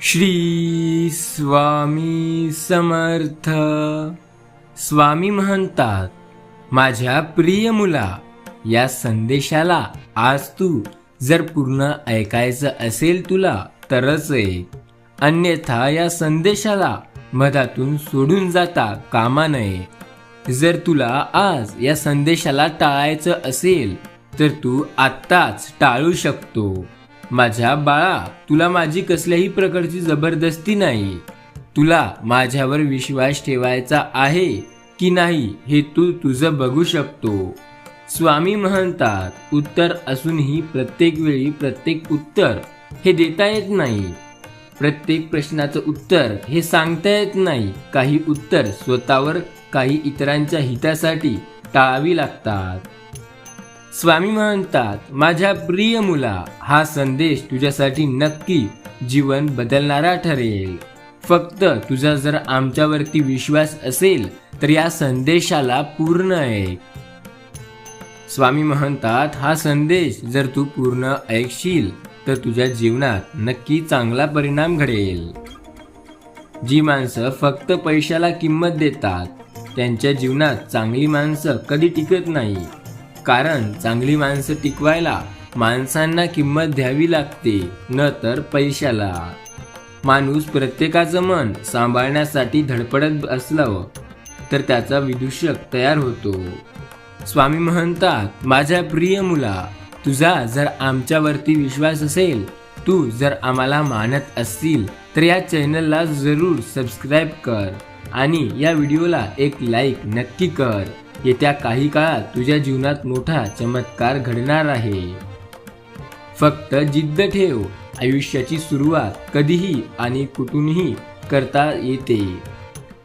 श्री स्वामी समर्थ. स्वामी म्हणतात, माझ्या प्रिय मुला, या संदेशाला आज तू जर पूर्ण ऐकायचं असेल तुला तरच ऐक, अन्यथा या संदेशाला मधातून सोडून जाता कामा नये. जर तुला आज या संदेशाला टाळायचं असेल तर तू आत्ताच टाळू शकतो. माझ्या बाळा, तुला माझी कसल्याही प्रकारची जबरदस्ती नाही. तुला माझ्यावर विश्वास ठेवायचा आहे की नाही हे तू तुझं बघू शकतो. स्वामी म्हणतात, उत्तर असूनही प्रत्येक वेळी प्रत्येक उत्तर हे देता येत नाही. प्रत्येक प्रश्नाचं उत्तर हे सांगता येत नाही. काही उत्तर स्वतःवर, काही इतरांच्या हितासाठी टाळावी लागतात. स्वामी म्हणतात, माझ्या प्रिय मुला, हा संदेश तुझ्यासाठी नक्की जीवन बदलणारा ठरेल. फक्त तुझा जर आमच्यावरती विश्वास असेल तर या संदेशाला पूर्ण ऐक. स्वामी म्हणतात, हा संदेश जर तू पूर्ण ऐकशील तर तुझ्या जीवनात नक्की चांगला परिणाम घडेल. जी माणसं फक्त पैशाला किंमत देतात त्यांच्या जीवनात चांगली माणसं कधी टिकत नाही. कारण चांगली माणसं टिकवायला माणसांना किंमत द्यावी लागते, न तर पैशाला. माणूस प्रत्येकाचं मन सांभाळण्यासाठी धडपडत असलं तर त्याचा विदूषक तयार होतो. स्वामी म्हणतात, माझ्या प्रिय मुला, तुझा जर आमच्यावरती विश्वास असेल, तू जर आम्हाला मानत असतील तर या चॅनलला जरूर सबस्क्राईब कर आणि या व्हिडिओला एक लाईक नक्की कर. येत्या काही काळात तुझ्या जीवनात मोठा चमत्कार घडणार आहे. फक्त जिद्द ठेव. आयुष्याची सुरुवात कधीही आणि कुठूनही करता येते.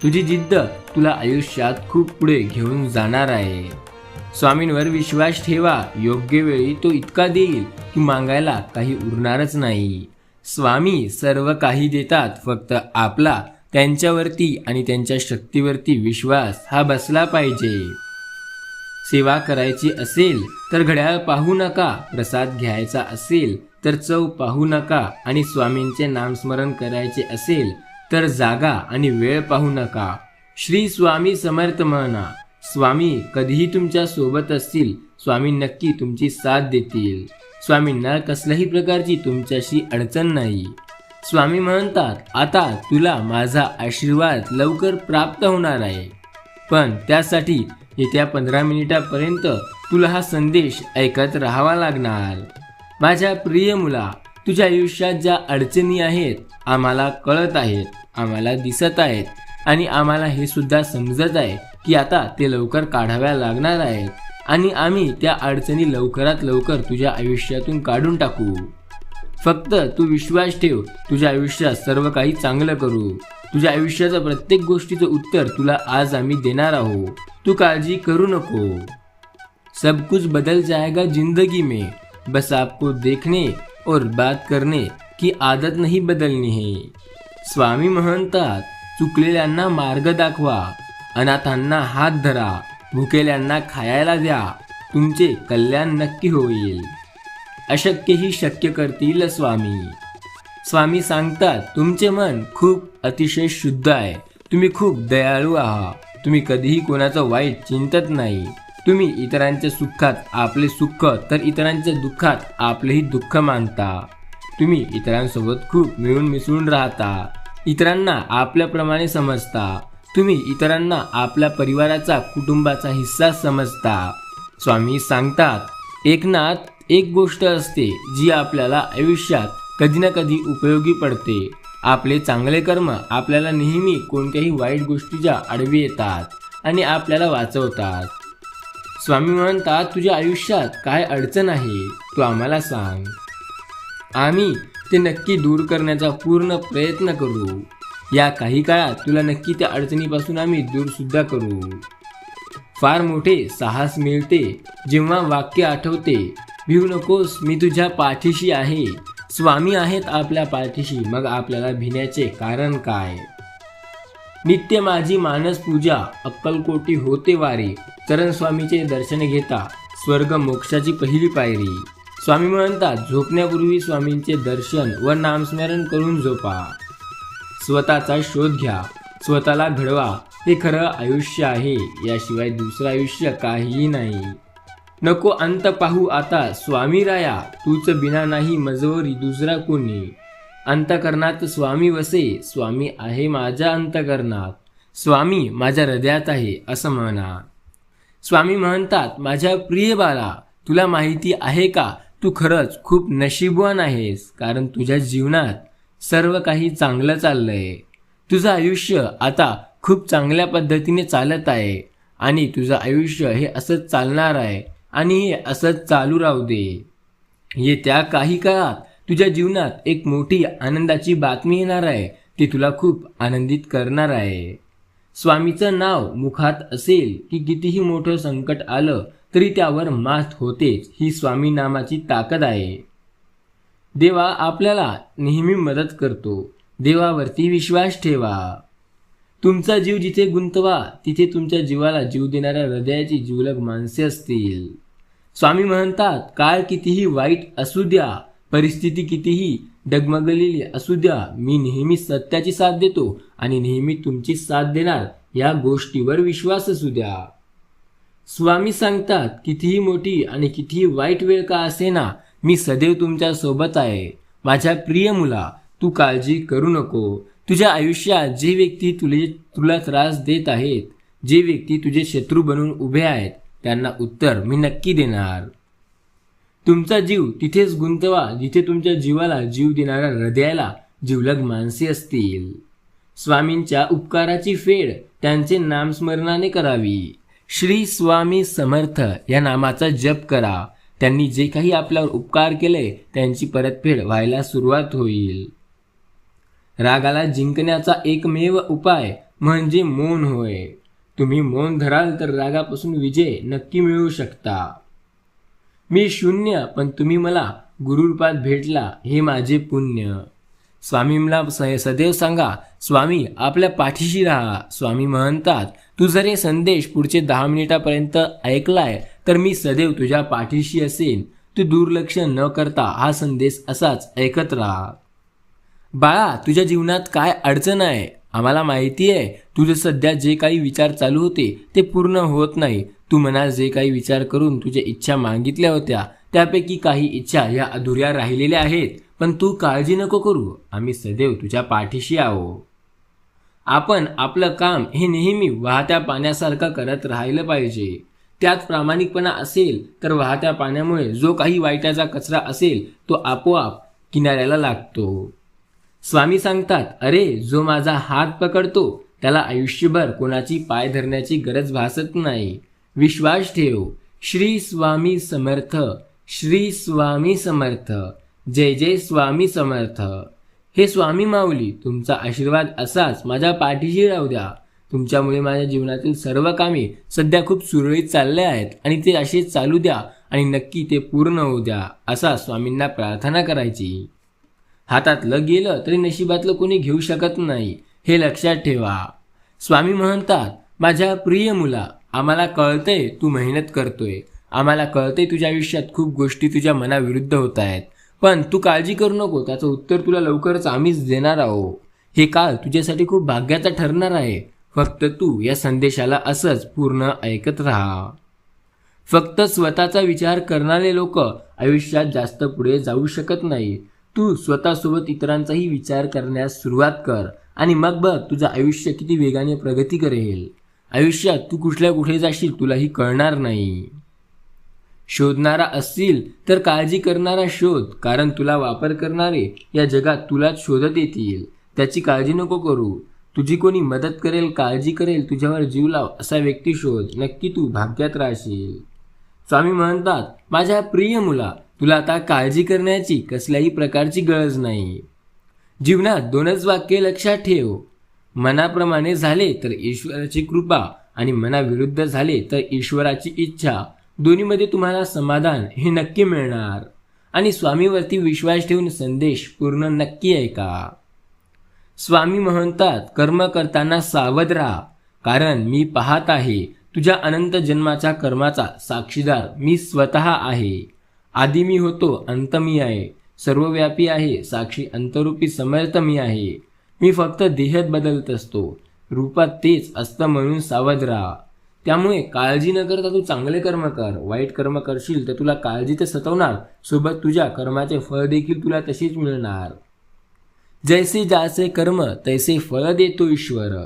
तुझी जिद्द तुला आयुष्यात खूप पुढे घेऊन जाणार आहे. स्वामींवर विश्वास ठेवा. योग्य वेळी तो इतका देईल की मागायला काही उरणारच नाही. स्वामी सर्व काही देतात, फक्त आपला त्यांच्यावरती आणि त्यांच्या शक्तीवरती विश्वास हा बसला पाहिजे. सेवा करायची असेल तर घड्याळ पाहू नका. प्रसाद घ्यायचा असेल तर चव पाहू नका. आणि स्वामींचे नामस्मरण करायचे असेल तर जागा आणि वेळ पाहू नका. श्री स्वामी समर्थ म्हणा. स्वामी कधीही तुमच्या सोबत असतील. स्वामी नक्की तुमची साथ देतील. स्वामींना कसल्याही प्रकारची तुमच्याशी अडचण नाही. स्वामी म्हणतात, आता तुला माझा आशीर्वाद लवकर प्राप्त होणार आहे, पण त्यासाठी येत्या 15 मिनिटापर्यंत तुला हा संदेश ऐकत राहावा लागणार. माझ्या प्रिय मुला, तुझ्या आयुष्यात ज्या अडचणी आहेत आम्हाला कळत आहेत, आम्हाला दिसत आहेत आणि आम्हाला हे सुद्धा समजत आहे की आता ते लवकर काढाव्या लागणार आहेत आणि आम्ही त्या अडचणी लवकरात लवकर तुझ्या आयुष्यातून काढून टाकू. फक्त तू विश्वास ठेव. तुझ्या आयुष्यात सर्व काही चांगलं करू. तुझ्या आयुष्याच्या प्रत्येक गोष्टीचं उत्तर तुला आज आम्ही देणार आहोत. तू काळजी करू नको. सब कुछ बदल जाएगा जिंदगी में, बस आपको देखने और बात करने की आदत नहीं बदलनी है. स्वामी म्हणतात, चुकलेल्यांना मार्ग दाखवा, अनाथांना हात धरा, भुकेल्यांना खायला द्या. तुमचे कल्याण नक्की होईल. अशक्यही शक्य करतील स्वामी. स्वामी सांगतात, तुमचे मन खूप अतिशय शुद्ध आहे. तुम्ही खूप दयाळू आहात. तुम्ही कधीही कोणाचं वाईट चिंतत नाही. तुम्ही इतरांच्या सुखात आपले सुख तर इतरांच्या दुःखात आपलेही दुःख मानता. तुम्ही इतरांसोबत खूप मिळून मिसळून राहता. इतरांना आपल्याप्रमाणे समजता. तुम्ही इतरांना आपल्या परिवाराचा, कुटुंबाचा हिस्सा समजता. स्वामी सांगतात, एक गोष्ट असते जी आपल्याला आयुष्यात कधी ना कधी उपयोगी पडते. आपले चांगले कर्म आपल्याला नेहमी कोणत्याही वाईट गोष्टीच्या आडवी येतात आणि आपल्याला वाचवतात. स्वामी म्हणतात, तुझ्या आयुष्यात काय अडचण आहे तू आम्हाला सांग. आम्ही ते नक्की दूर करण्याचा पूर्ण प्रयत्न करू. या काही काळात तुला नक्की त्या अडचणीपासून आम्ही दूर सुद्धा करू. फार मोठे साहस मिळते जेव्हा वाक्य आठवते, भिवू नकोस, मी तुझ्या पाठीशी आहे. स्वामी आहेत आपल्या पाठीशी, मग आपल्याला भिण्याचे कारण काय. नित्य माझी मानस पूजा, अक्कलकोटी होते वारी. चरण स्वामीचे दर्शन घेता स्वर्ग मोक्षाची पहिली पायरी. स्वामी म्हणतात, झोपण्यापूर्वी स्वामींचे दर्शन व नामस्मरण करून झोपा. स्वतःचा शोध घ्या, स्वतःला घडवा. हे खरं आयुष्य आहे, याशिवाय दुसरं आयुष्य काहीही नाही. नको अंत पाहू आता स्वामी राया, तूच बिना नाही मजवरी दुसरा कोणी. अंतकरणात स्वामी वसे, स्वामी आहे माझ्या अंतकरणात. स्वामी माझ्या हृदयात आहे असं म्हणा. स्वामी म्हणतात, माझ्या प्रिय बाळा, तुला माहिती आहे का, तू खरंच खूप नशीबवान आहेस. कारण तुझ्या जीवनात सर्व काही चांगलं चाललंय. तुझं आयुष्य आता खूप चांगल्या पद्धतीने चालत आहे आणि तुझं आयुष्य हे असंच चालणार आहे आणि हे असंच चालू राहू दे. येत्या काही काळात तुझ्या जीवनात एक मोठी आनंदाची बातमी येणार आहे, ती तुला खूप आनंदित करणार आहे. स्वामीचं नाव मुखात असेल की कितीही मोठं संकट आलं तरी त्यावर मात होतेच. ही स्वामी नामाची ताकद आहे. देवा आपल्याला नेहमी मदत करतो. देवावरती विश्वास ठेवा. तुमचा जीव जिथे गुंतवा तिथे तुमच्या जीवाला जीव देणाऱ्या हृदयाची जिवलग माणसे असतील. स्वामी म्हणतात, काळ कितीही वाईट असू द्या, परिस्थिती कितीही डगमगलेली असू द्या, मी नेहमी सत्याची साथ देतो आणि नेहमी तुमची साथ देणार. या गोष्टीवर विश्वास असू द्या. स्वामी सांगतात, कितीही मोठी आणि कितीही वाईट वेळ का असेना, मी सदैव तुमच्या सोबत आहे. माझ्या प्रिय मुला, तू काळजी करू नको. तुझ्या आयुष्यात जे व्यक्ती तुला त्रास देत आहेत, जे व्यक्ती तुझे शत्रू बनून उभे आहेत, त्यांना उत्तर मी नक्की देणार. तुमचा जीव तिथेच गुंतवा जिथे तुमच्या जीवाला जीव देणाऱ्या हृदयाला जिवलग माणसे असतील. स्वामींच्या उपकाराची फेड त्यांचे नामस्मरणाने करावी. श्री स्वामी समर्थ या नामाचा जप करा. त्यांनी जे काही आपल्यावर उपकार केले त्यांची परतफेड व्हायला सुरुवात होईल. रागाला जिंकण्याचा एकमेव उपाय म्हणजे मौन होय. तुम्ही मौन धराल तर रागापासून विजय नक्की मिळवू शकता. मी शून्य पण तुम्ही मला गुरुरूपात भेटला, हे माझे पुण्य. स्वामींना सदैव सांगा, स्वामी आपल्या पाठीशी राहा. स्वामी म्हणतात, तू जर हे संदेश पुढचे 10 मिनिटापर्यंत ऐकलाय तर मी सदैव तुझ्या पाठीशी असेन. तू दुर्लक्ष न करता हा संदेश असाच ऐकत राहा. बाळा, तुझ्या जीवनात काय अडचण आहे? आम्हाला माहिती आहे तुझं सध्या जे काही विचार चालू होते ते पूर्ण होत नाही. तू मनात जे काही विचार करून तुझ्या इच्छा मागितल्या होत्या त्यापैकी काही इच्छा या अधुऱ्या राहिलेल्या आहेत. पण तू काळजी नको करू, आम्ही सदैव तुझ्या पाठीशी आहो. आपण आपलं काम हे नेहमी वाहत्या पाण्यासारखं करत राहिलं पाहिजे. त्यात प्रामाणिकपणा असेल तर वाहत्या पाण्यामुळे जो काही वाईटाचा कचरा असेल तो आपोआप किनाऱ्याला लागतो. स्वामी सांगतात, अरे जो माझा हात पकडतो त्याला आयुष्यभर कोणाची पाय धरण्याची गरज भासत नाही. विश्वास ठेव. श्री स्वामी समर्थ. श्री स्वामी समर्थ. जय जय स्वामी समर्थ. हे स्वामी माऊली, तुमचा आशीर्वाद असाच माझ्या पाठीशी राहू द्या. तुमच्यामुळे माझ्या जीवनातील सर्व कामे सध्या खूप सुरळीत चालले आहेत आणि ते असेच चालू द्या आणि नक्की ते पूर्ण होऊ द्या, असा स्वामींना प्रार्थना करायची. हातातलं गेलं तरी नशिबातलं कोणी घेऊ शकत नाही, हे लक्षात ठेवा. स्वामी म्हणतात, माझ्या प्रिय मुला, आम्हाला कळतंय तू मेहनत करतोय. आम्हाला कळतंय तुझ्या आयुष्यात खूप गोष्टी तुझ्या मनाविरुद्ध होत आहेत. पण तू काळजी करू नको, त्याचं उत्तर तुला लवकरच आम्हीच देणार आहोत. हे काळ तुझ्यासाठी खूप भाग्याचा ठरणार आहे. फक्त तू या संदेशाला असंच पूर्ण ऐकत राहा. फक्त स्वतःचा विचार करणारे लोक आयुष्यात जास्त पुढे जाऊ शकत नाही. तू स्वतःसोबत इतरांचाही विचार करण्यास सुरुवात कर आणि मग बघ तुझं आयुष्य किती वेगाने प्रगती करेल. आयुष्यात तू कुठे जाशील तुलाही कळणार नाही. शोधणारा असशील तर काळजी करणारा शोध, कारण तुला वापर करणारे या जगात तुलाच शोधत येतील. त्याची काळजी नको करू. तुझी कोणी मदत करेल, काळजी करेल, तुझ्यावर जीव लाव असा व्यक्ती शोध. नक्की तू भाग्यात राहशील. स्वामी म्हणतात, माझ्या प्रिय मुला, तुला आता काळजी करण्याची कसल्याही प्रकारची गरज नाही. जीवनात 2च वाक्य लक्षात ठेव. मनाप्रमाणे झाले तर ईश्वराची कृपा आणि मनाविरुद्ध झाले तर ईश्वराची इच्छा. दोन्हीमध्ये तुम्हाला समाधान हे नक्की मिळणार. आणि स्वामीवरती विश्वास ठेवून संदेश पूर्ण नक्की ऐका. स्वामी म्हणतात, कर्म करताना सावध राहा, कारण मी पाहत आहे तुझ्या अनंत जन्माच्या कर्माचा साक्षीदार मी स्वतः आहे. आधी मी होतो, अंत मी आहे, सर्वव्यापी आहे, साक्षी अंतरूपी समर्थ मी आहे. मी फक्त देहत बदलत असतो, रूपात तेच असतं म्हणून सावध राहा. त्यामुळे काळजी न करता तू चांगले कर्म कर. वाईट कर्म करशील तर तुला काळजी तर सतवणार, सोबत तुझ्या कर्माचे फळ देखील तुला तशीच मिळणार. जैसे जाचे कर्म तैसे फळ देतो ईश्वर.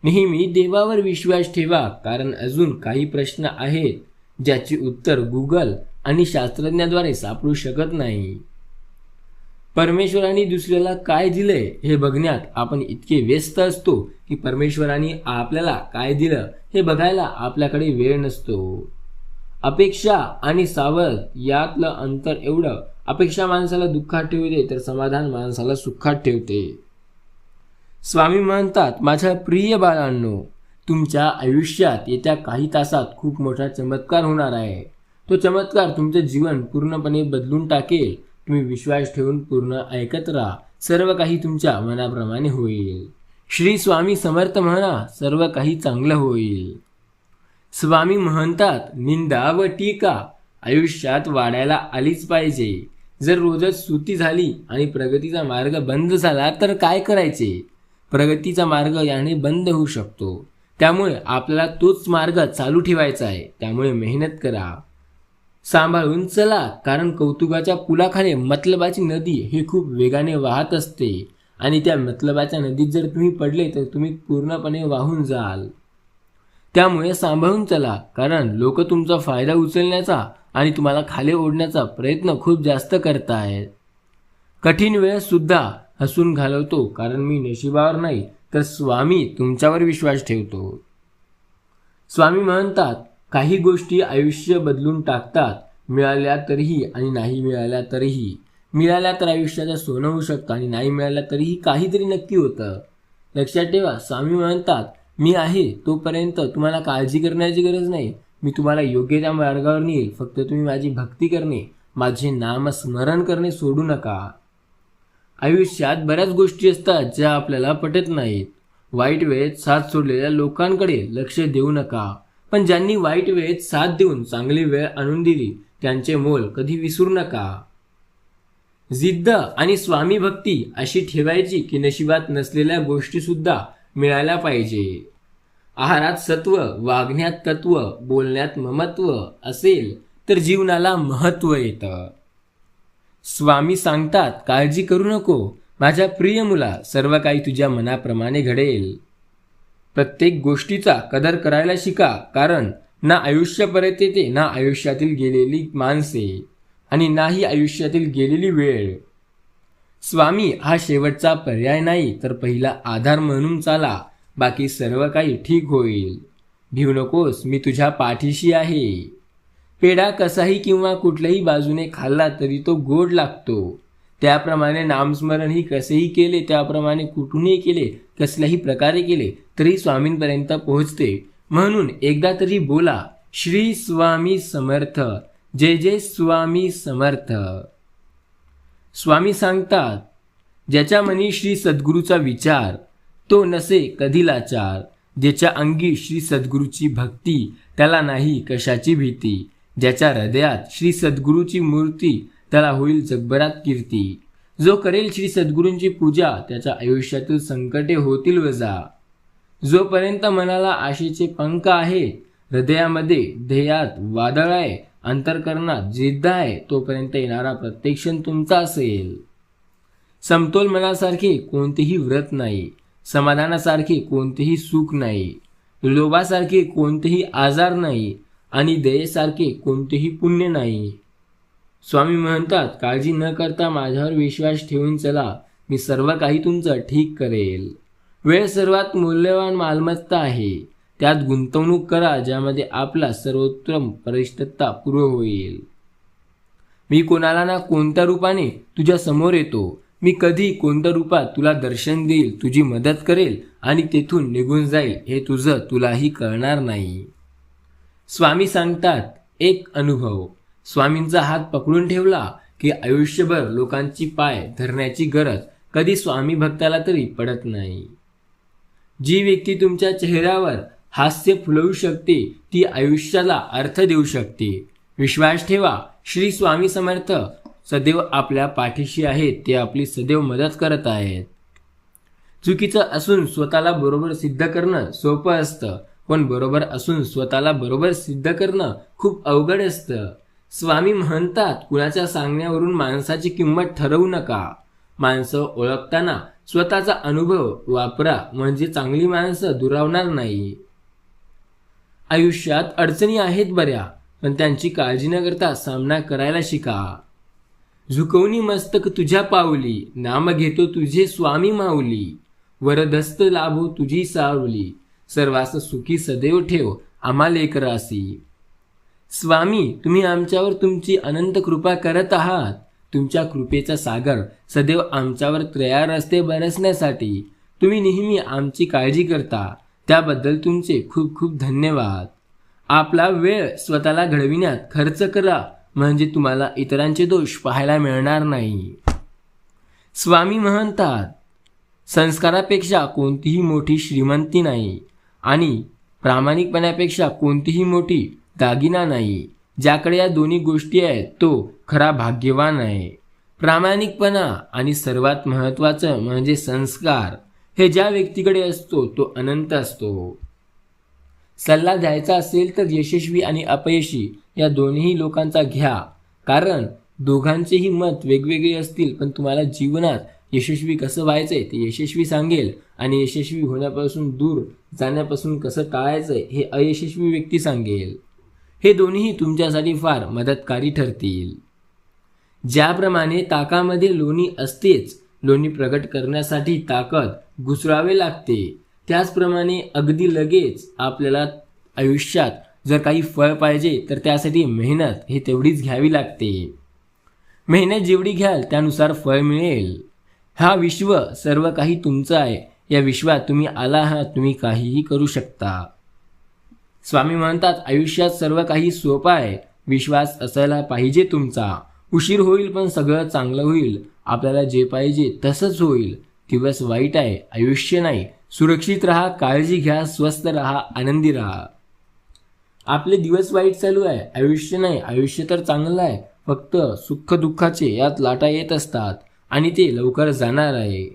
नेहमी देवावर विश्वास ठेवा, कारण अजून काही प्रश्न आहेत ज्याची उत्तर गुगल आणि शास्त्रज्ञाद्वारे सापडू शकत नाही. परमेश्वराने दुसऱ्याला काय दिलंय हे बघण्यात आपण इतके व्यस्त असतो की परमेश्वराने आपल्याला काय दिलं हे बघायला आपल्याकडे वेळ नसतो. अपेक्षा आणि सावध यातलं अंतर एवढं, अपेक्षा माणसाला दुःखात ठेवते तर समाधान माणसाला सुखात ठेवते. स्वामी म्हणतात, माझ्या प्रिय बाळांनो, तुमच्या आयुष्यात येत्या काही तासात खूप मोठा चमत्कार होणार आहे. तो चमत्कार तुमचं जीवन पूर्णपणे बदलून टाकेल. तुम्ही विश्वास ठेवून पूर्ण ऐकत राहा, सर्व काही तुमच्या मनाप्रमाणे होईल. श्री स्वामी समर्थ म्हणा, सर्व काही चांगलं होईल. स्वामी म्हणतात, निंदा व टीका आयुष्यात वाढायला आलीच पाहिजे. जर रोजच स्तुती झाली आणि प्रगतीचा मार्ग बंद झाला तर काय करायचे? प्रगतीचा मार्ग याने बंद होऊ शकतो. त्यामुळे आपल्याला तोच मार्ग चालू ठेवायचा आहे. त्यामुळे मेहनत करा, सांभाळून चला, कारण कौतुकाच्या पुलाखाली मतलबाची नदी हे खूप वेगाने वाहत असते आणि त्या मतलबाच्या नदीत जर तुम्ही पडले तर तुम्ही पूर्णपणे वाहून जाल. त्यामुळे सांभाळून चला, कारण लोक तुमचा फायदा उचलण्याचा आणि तुम्हाला खाली ओढण्याचा प्रयत्न खूप जास्त करतायत. कठीण वेळ सुद्धा हसून घालवतो, कारण मी नशिबावर नाही तर स्वामी तुमच्यावर विश्वास ठेवतो. स्वामी म्हणतात, काही गोष्टी आयुष्य बदलून टाकतात. मिळाल्या तरीही आणि नाही मिळाल्या तरीही. मिळाल्या तर आयुष्याचं सोनं होऊ शकतं आणि नाही मिळाल्या तरीही काहीतरी नक्की होतं. लक्षात ठेवा, स्वामी म्हणतात, मी आहे तोपर्यंत तुम्हाला काळजी करण्याची गरज नाही. मी तुम्हाला योग्य त्या मार्गावर नेईल. फक्त तुम्ही माझी भक्ती करणे, माझे नामस्मरण करणे सोडू नका. आयुष्यात बऱ्याच गोष्टी असतात ज्या आपल्याला पटत नाहीत. वाईट वेळेत साथ सोडलेल्या लोकांकडे लक्ष देऊ नका, पण ज्यांनी वाईट वेळेत साथ देऊन चांगली वेळ आणून दिली त्यांचे मोल कधी विसरू नका. जिद्द आणि स्वामी भक्ती अशी ठेवायची की नशिबात नसलेल्या गोष्टी सुद्धा मिळायला पाहिजे. आहारात सत्व, वागण्यात तत्व, बोलण्यात ममत्व असेल तर जीवनाला महत्त्व येतं. स्वामी सांगतात, काळजी करू नको माझ्या प्रिय मुला, सर्व काही तुझ्या मनाप्रमाणे घडेल. प्रत्येक गोष्टीचा कदर करायला शिका, कारण ना आयुष्य परत येते, ना आयुष्यातील गेलेली माणसे आणि नाही आयुष्यातील गेलेली वेळ. स्वामी हा शेवटचा पर्याय नाही तर पहिला आधार म्हणून चाला. बाकी सर्व काही ठीक होईल. भिवू नकोस, मी तुझ्या पाठीशी आहे. पेढा कसाही किंवा कुठल्याही बाजूने खाल्ला तरी तो गोड लागतो. त्याप्रमाणे नामस्मरणही कसेही केले, त्याप्रमाणे कुठूनही केले, कसल्याही प्रकारे केले तरी स्वामींपर्यंत पोहोचते. म्हणून एकदा तरी बोला, श्री स्वामी समर्थ, जय जय स्वामी समर्थ. स्वामी सांगतात, ज्याच्या मनी श्री सद्गुरूचा विचार तो नसे कधी लाचार. ज्याच्या अंगी श्री सद्गुरूची भक्ती त्याला नाही कशाची भीती. ज्याच्या हृदयात श्री सद्गुरूची मूर्ती त्याला होईल जगभरात कीर्ती. जो करेल श्री सद्गुरूंची पूजा त्याच्या आयुष्यातील संकटे होतील वजा. जोपर्यंत मनाला आशेचे पंख आहेत, हृदयामध्ये ध्येयात वादळ आहे, अंतःकरणात जिद्द आहे, तोपर्यंत येणारा प्रत्येक क्षण तुमचा असेल. समतोल मनासारखे कोणतेही व्रत नाही, समाधानासारखे कोणतेही सुख नाही, लोभासारखे कोणतेही आजार नाही आणि दयेसारखे कोणतेही पुण्य नाही. स्वामी म्हणतात, काळजी न करता माझ्यावर विश्वास ठेवून चला, मी सर्व काही तुमचं ठीक करेल. वेळ सर्वात मौल्यवान मालमत्ता आहे. त्यात गुंतवणूक करा ज्यामध्ये आपला सर्वोत्तम परिष्ठता पूर्ण होईल. मी कोणाला ना कोणत्या रूपाने तुझ्या समोर येतो. मी कधी कोणत्या रूपात तुला दर्शन देईल, तुझी मदत करेल आणि तेथून निघून जाईल हे तुझं तुलाही कळणार नाही. स्वामी सांगतात, एक अनुभव. स्वामींचा हात पकडून ठेवला की आयुष्यभर लोकांची पाय धरण्याची गरज कधी स्वामी भक्ताला तरी पडत नाही. जी व्यक्ती तुमच्या चेहऱ्यावर हास्य फुलवू शकते ती आयुष्याला अर्थ देऊ शकते. विश्वास ठेवा, श्री स्वामी समर्थ सदैव आपल्या पाठीशी आहेत. ते आपली सदैव मदत करत आहेत. चुकीचं असून स्वतःला बरोबर सिद्ध करणं सोपं असतं, पण बरोबर असून स्वतःला बरोबर सिद्ध करणं खूप अवघड असतं. स्वामी म्हणतात, कुणाच्या सांगण्यावरून माणसाची किंमत ठरवू नका. माणसं ओळखताना स्वतःचा अनुभव वापरा, म्हणजे चांगली माणसं दुरावणार नाही. आयुष्यात अडचणी आहेत बऱ्या, पण त्यांची काळजी न करता सामना करायला शिका. झुकवणी मस्तक तुझ्या पावली, नाम घेतो तुझे स्वामी माऊली. वरदस्त लाभो तुझी सावली, सर्वास सुखी सदैव ठेव आम्हा लेकरासी. स्वामी, तुम्ही आमच्यावर तुमची अनंत कृपा करत आहात. तुमच्या कृपेचा सागर सदैव आमच्यावर तयार असते बरसण्यासाठी. तुम्ही नेहमी आमची काळजी करता, त्याबद्दल तुमचे खूप खूप धन्यवाद. आपला वेळ स्वतःला घडविण्यात खर्च करा, म्हणजे तुम्हाला इतरांचे दोष पाहायला मिळणार नाही. स्वामी म्हणतात, संस्कारापेक्षा कोणतीही मोठी श्रीमंती नाही आणि प्रामाणिकपणापेक्षा कोणतीही मोठी दागिना नाही. ज्याकडे या दोन्ही गोष्टी आहेत तो खरा भाग्यवान आहे. प्रामाणिकपणा आणि सर्वात महत्त्वाचं म्हणजे संस्कार, हे ज्या व्यक्तीकडे असतो तो अनंत असतो. सल्ला द्यायचा असेल तर यशस्वी आणि अपयशी या दोन्ही लोकांचा घ्या, कारण दोघांचेही मत वेगवेगळे असतील, पण तुम्हाला जीवनात यशस्वी कसं व्हायचंय ते यशस्वी सांगेल आणि यशस्वी होण्यापासून दूर जाण्यापासून कसं टाळायचंय हे अयशस्वी व्यक्ती सांगेल. हे दोन्ही तुमच्यासाठी फार मदतकारी ठरतील. ज्याप्रमाणे ताकामध्ये लोणी असतेच, लोणी प्रगट करण्यासाठी ताकद घुसळावे लागते, त्याचप्रमाणे अगदी लगेच आपल्याला आयुष्यात जर काही फळ पाहिजे तर त्यासाठी मेहनत हे तेवढीच घ्यावी लागते. मेहनत जेवढी घ्याल त्यानुसार फळ मिळेल. हा विश्व सर्व काही तुमचं आहे. या विश्वात तुम्ही आला आहात, तुम्ही काहीही करू शकता. स्वामी म्हणतात, आयुष्यात सर्व काही सोपं आहे. विश्वास असायला पाहिजे तुमचा. उशीर होईल पण सगळं चांगलं होईल. आपल्याला जे पाहिजे तसंच होईल. दिवस वाईट आहे, आयुष्य नाही. सुरक्षित राहा, काळजी घ्या, स्वस्थ राहा, आनंदी राहा. आपले दिवस वाईट चालू आहे, आयुष्य नाही. आयुष्य तर चांगलं आहे, फक्त सुख दुःखाचे यात लाटा येत असतात आणि ते लवकर जाणार आहे.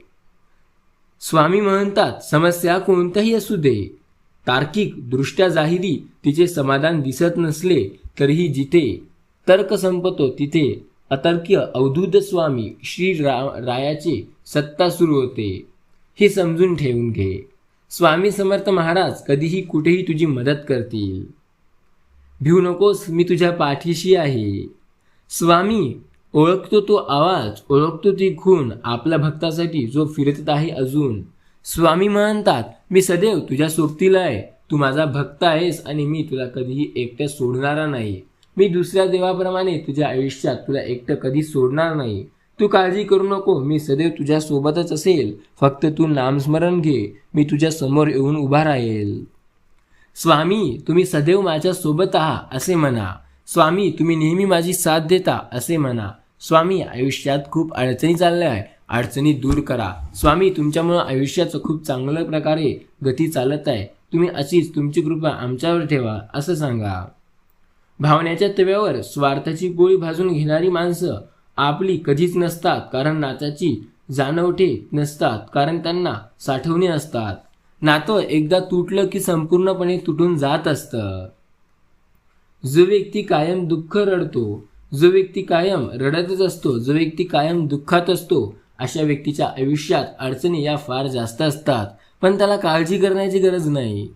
स्वामी म्हणतात, समस्या कोणत्याही असू दे, तार्किक दृष्ट्या जाहिरी तिचे समाधान दिसत नसले तरीही जिथे तर्क संपतो तिथे अतर्क्य अवधूत स्वामी श्री रायाची सत्ता सुरू होते. हे समजून ठेवून घे. स्वामी समर्थ महाराज कधीही कुठेही तुझी मदत करतील. भिवू नकोस, मी तुझ्या पाठीशी आहे. स्वामी ओळखतो तो आवाज, ओळखतो ती खूण, आपल्या भक्तासाठी जो फिरत आहे अजून. स्वामी म्हणतात, मी सदैव तुझ्या सोबतीला आहे. तू माझा भक्त आहेस आणि मी तुला कधीही एकटं सोडणारा नाही. मी दुसऱ्या देवाप्रमाणे तुझ्या आयुष्यात तुला एकटं कधी सोडणार नाही. तू काळजी करू नको, मी सदैव तुझ्या सोबतच असेल. फक्त तू नामस्मरण घे, मी तुझ्या समोर येऊन उभा राहील. स्वामी, तुम्ही सदैव माझ्या सोबत आहात असे म्हणा. स्वामी, तुम्ही नेहमी माझी साथ देता असे म्हणा. स्वामी, आयुष्यात खूप अडचणी चालल्या आहे, अडचणी दूर करा. स्वामी, तुमच्यामुळं आयुष्याचं खूप चांगल्या प्रकारे गती चालत आहे. तुम्ही अशीच तुमची कृपा आमच्यावर ठेवा असं सांगा. भावनेच्या तव्यावर स्वार्थाची पोळी भाजून घेणारी माणसं आपली कधीच नसतात, कारण नात्याची जाणवटे नसतात, कारण त्यांना साठवणे असतात. नातं एकदा तुटलं की संपूर्णपणे तुटून जात असतं. जो व्यक्ती कायम दुःख रडतो, जो व्यक्ती कायम रडतच असतो, जो व्यक्ती कायम दुःखात असतो, अशा व्यक्तीच्या आयुष्यात अडचणी या फार जास्त असतात, पण त्याला काळजी करण्याची गरज नाही.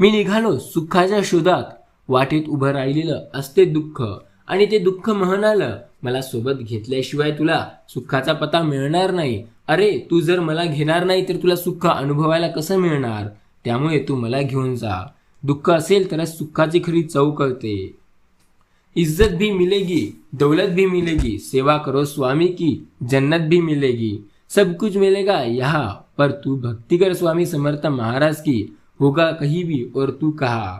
मी निघालो सुखाच्या शोधात, वाटेत उभं राहिलेलं असते दुःख आणि ते दुःख म्हणालं, मला सोबत घेतल्याशिवाय तुला सुखाचा पत्ता मिळणार नाही. अरे, तू जर मला घेणार नाही तर तुला सुख अनुभवायला कसं मिळणार? त्यामुळे तू मला घेऊन जा. दुःख असेल तरच सुखाची खरी चव कळते. इज्जत भी मिलेगी, दौलत भी मिलेगी, सेवा करो स्वामी की जन्नत भी मिलेगी. सब कुछ मिलेगा यहाँ पर तू भक्ति कर स्वामी समर्थ महाराज की, होगा कहीं भी और तू कहा.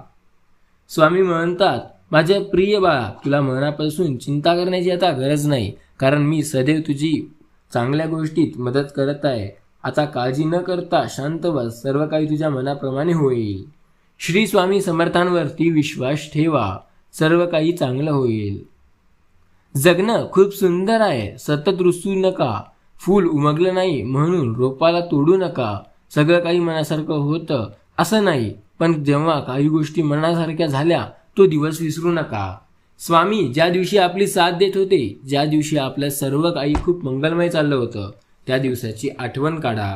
स्वामी म्हणतात, माझ्या प्रिय बाळा, तुला मनापासून चिंता करण्याची आता गरज नाही, कारण मी सदैव तुझी चांगल्या गोष्टीत मदत करत आहे. आता काळजी न करता शांत बस, सर्व काही तुझ्या मनाप्रमाणे होईल. श्री स्वामी समर्थांवरती विश्वास ठेवा, सर्व काही चांगलं होईल. जगणं खूप सुंदर आहे, सतत रुसू नका. फूल उमगलं नाही म्हणून रोपाला तोडू नका. सगळं काही मनासारखं होतं असं नाही, पण जेव्हा काही गोष्टी मनासारख्या झाल्या तो दिवस विसरू नका. स्वामी ज्या दिवशी आपली साथ देत होते, ज्या दिवशी आपलं सर्व काही खूप मंगलमय चाललं होतं, त्या दिवसाची आठवण काढा.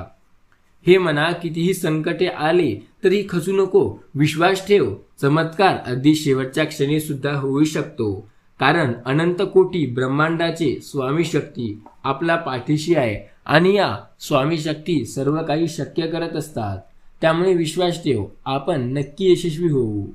हे मना, कितीही संकटे आले तरी खचू नको. विश्वास ठेव, चमत्कार अगदी शेवटच्या क्षणी सुद्धा होऊ शकतो. कारण अनंत कोटी ब्रह्मांडाचे स्वामी शक्ती आपल्या पाठीशी आहे आणि या स्वामी शक्ती सर्व काही शक्य करत असतात. त्यामुळे विश्वास ठेव, आपण नक्की यशस्वी होऊ.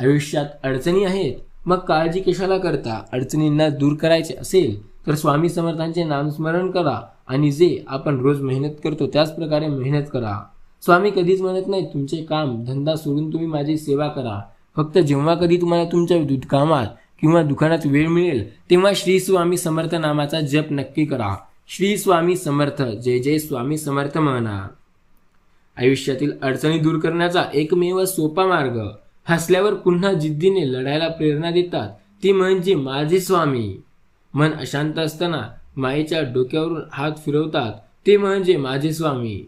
आयुष्यात अडचणी आहेत, मग काळजी कशाला करता. अडचणींना दूर करायचे असेल तर स्वामी समर्थांचे नामस्मरण करा आणि जे आपण रोज मेहनत करतो त्याच प्रकारे मेहनत करा. स्वामी कधीच म्हणत नाही तुमचे काम धंदा सोडून तुम्ही माझी सेवा करा. फक्त जेव्हा कधी तुम्हाला तुमच्या कामात किंवा दुकानात वेळ मिळेल तेव्हा श्री स्वामी समर्थ नामाचा जप नक्की करा. श्री स्वामी समर्थ, जय जय स्वामी समर्थ म्हणा. आयुष्यातील अडचणी दूर करण्याचा एकमेव सोपा मार्ग, हसल्यावर पुन्हा जिद्दीने लढायला प्रेरणा देतात ते म्हणजे माझे स्वामी. मन अशांत असताना मायेच्या डोक्यावरून हात फिरवतात ते म्हणजे माझे स्वामी.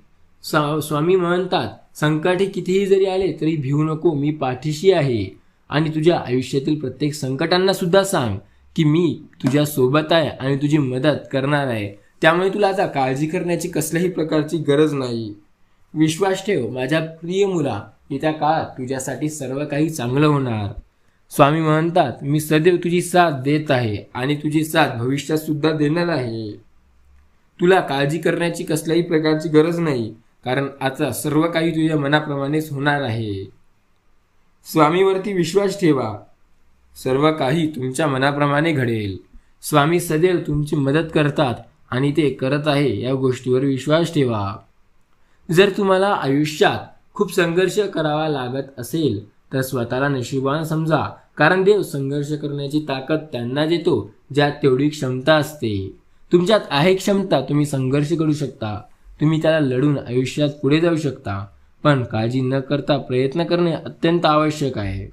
स्वामी म्हणतात, संकटे कितीही जरी आले तरी भिवू नको, मी पाठीशी आहे. आणि तुझ्या आयुष्यातील प्रत्येक संकटांना सुद्धा सांग की मी तुझ्या सोबत आहे आणि तुझी मदत करणार आहे. त्यामुळे तुला आता काळजी करण्याची कसल्याही प्रकारची गरज नाही. विश्वास ठेव माझ्या प्रिय मुला, येत्या काळात तुझ्यासाठी सर्व काही चांगलं होणार. स्वामी म्हणतात, मी सदैव तुझी साथ देत आहे आणि तुझी साथ भविष्यात सुद्धा देणार आहे. तुला काळजी करण्याची कसल्याही प्रकारची गरज नाही, कारण आता सर्व काही तुझ्या मनाप्रमाणेच होणार आहे. स्वामीवरती विश्वास ठेवा, सर्व काही तुमच्या मनाप्रमाणे घडेल. स्वामी सदैव तुमची मदत करतात आणि ते करत आहे या गोष्टीवर विश्वास ठेवा. जर तुम्हाला आयुष्यात खूप संघर्ष करावा लागत असेल तर स्वतःला नशीबवान समजा, कारण देव संघर्ष करण्याची ताकद त्यांना देतो ज्यात तेवढी क्षमता असते. तुमच्यात आहे क्षमता, तुम्ही संघर्ष करू शकता, तुम्ही त्याला लढून आयुष्यात पुढे जाऊ शकता. पण काळजी न करता प्रयत्न करणे अत्यंत आवश्यक आहे.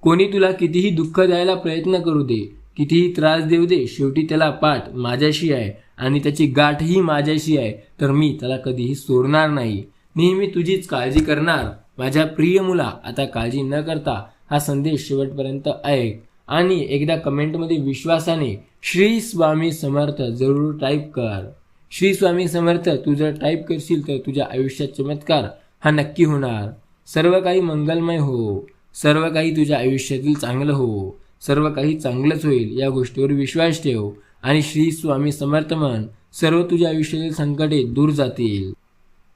कोणी तुला कितीही दुःख द्यायला प्रयत्न करू दे, कितीही त्रास देऊ दे, शेवटी त्याला पाठ माझ्याशी आहे आणि त्याची गाठही माझ्याशी आहे, तर मी त्याला कधीही सोडणार नाही. नेहमी तुझीच काळजी करणार. माझ्या प्रिय मुला, आता काळजी न करता हा संदेश शेवटपर्यंत ऐक आणि एकदा कमेंटमध्ये विश्वासाने श्री स्वामी समर्थ जरूर टाईप कर. श्री स्वामी समर्थ तू जर टाईप करशील तर तुझ्या आयुष्यात चमत्कार हा नक्की होणार. सर्व काही मंगलमय हो, सर्व काही तुझ्या आयुष्यातील चांगलं हो, सर्व काही चांगलंच होईल या गोष्टीवर विश्वास ठेव आणि श्री स्वामी समर्थ म्हण. सर्व तुझ्या आयुष्यातील संकटे दूर जातील.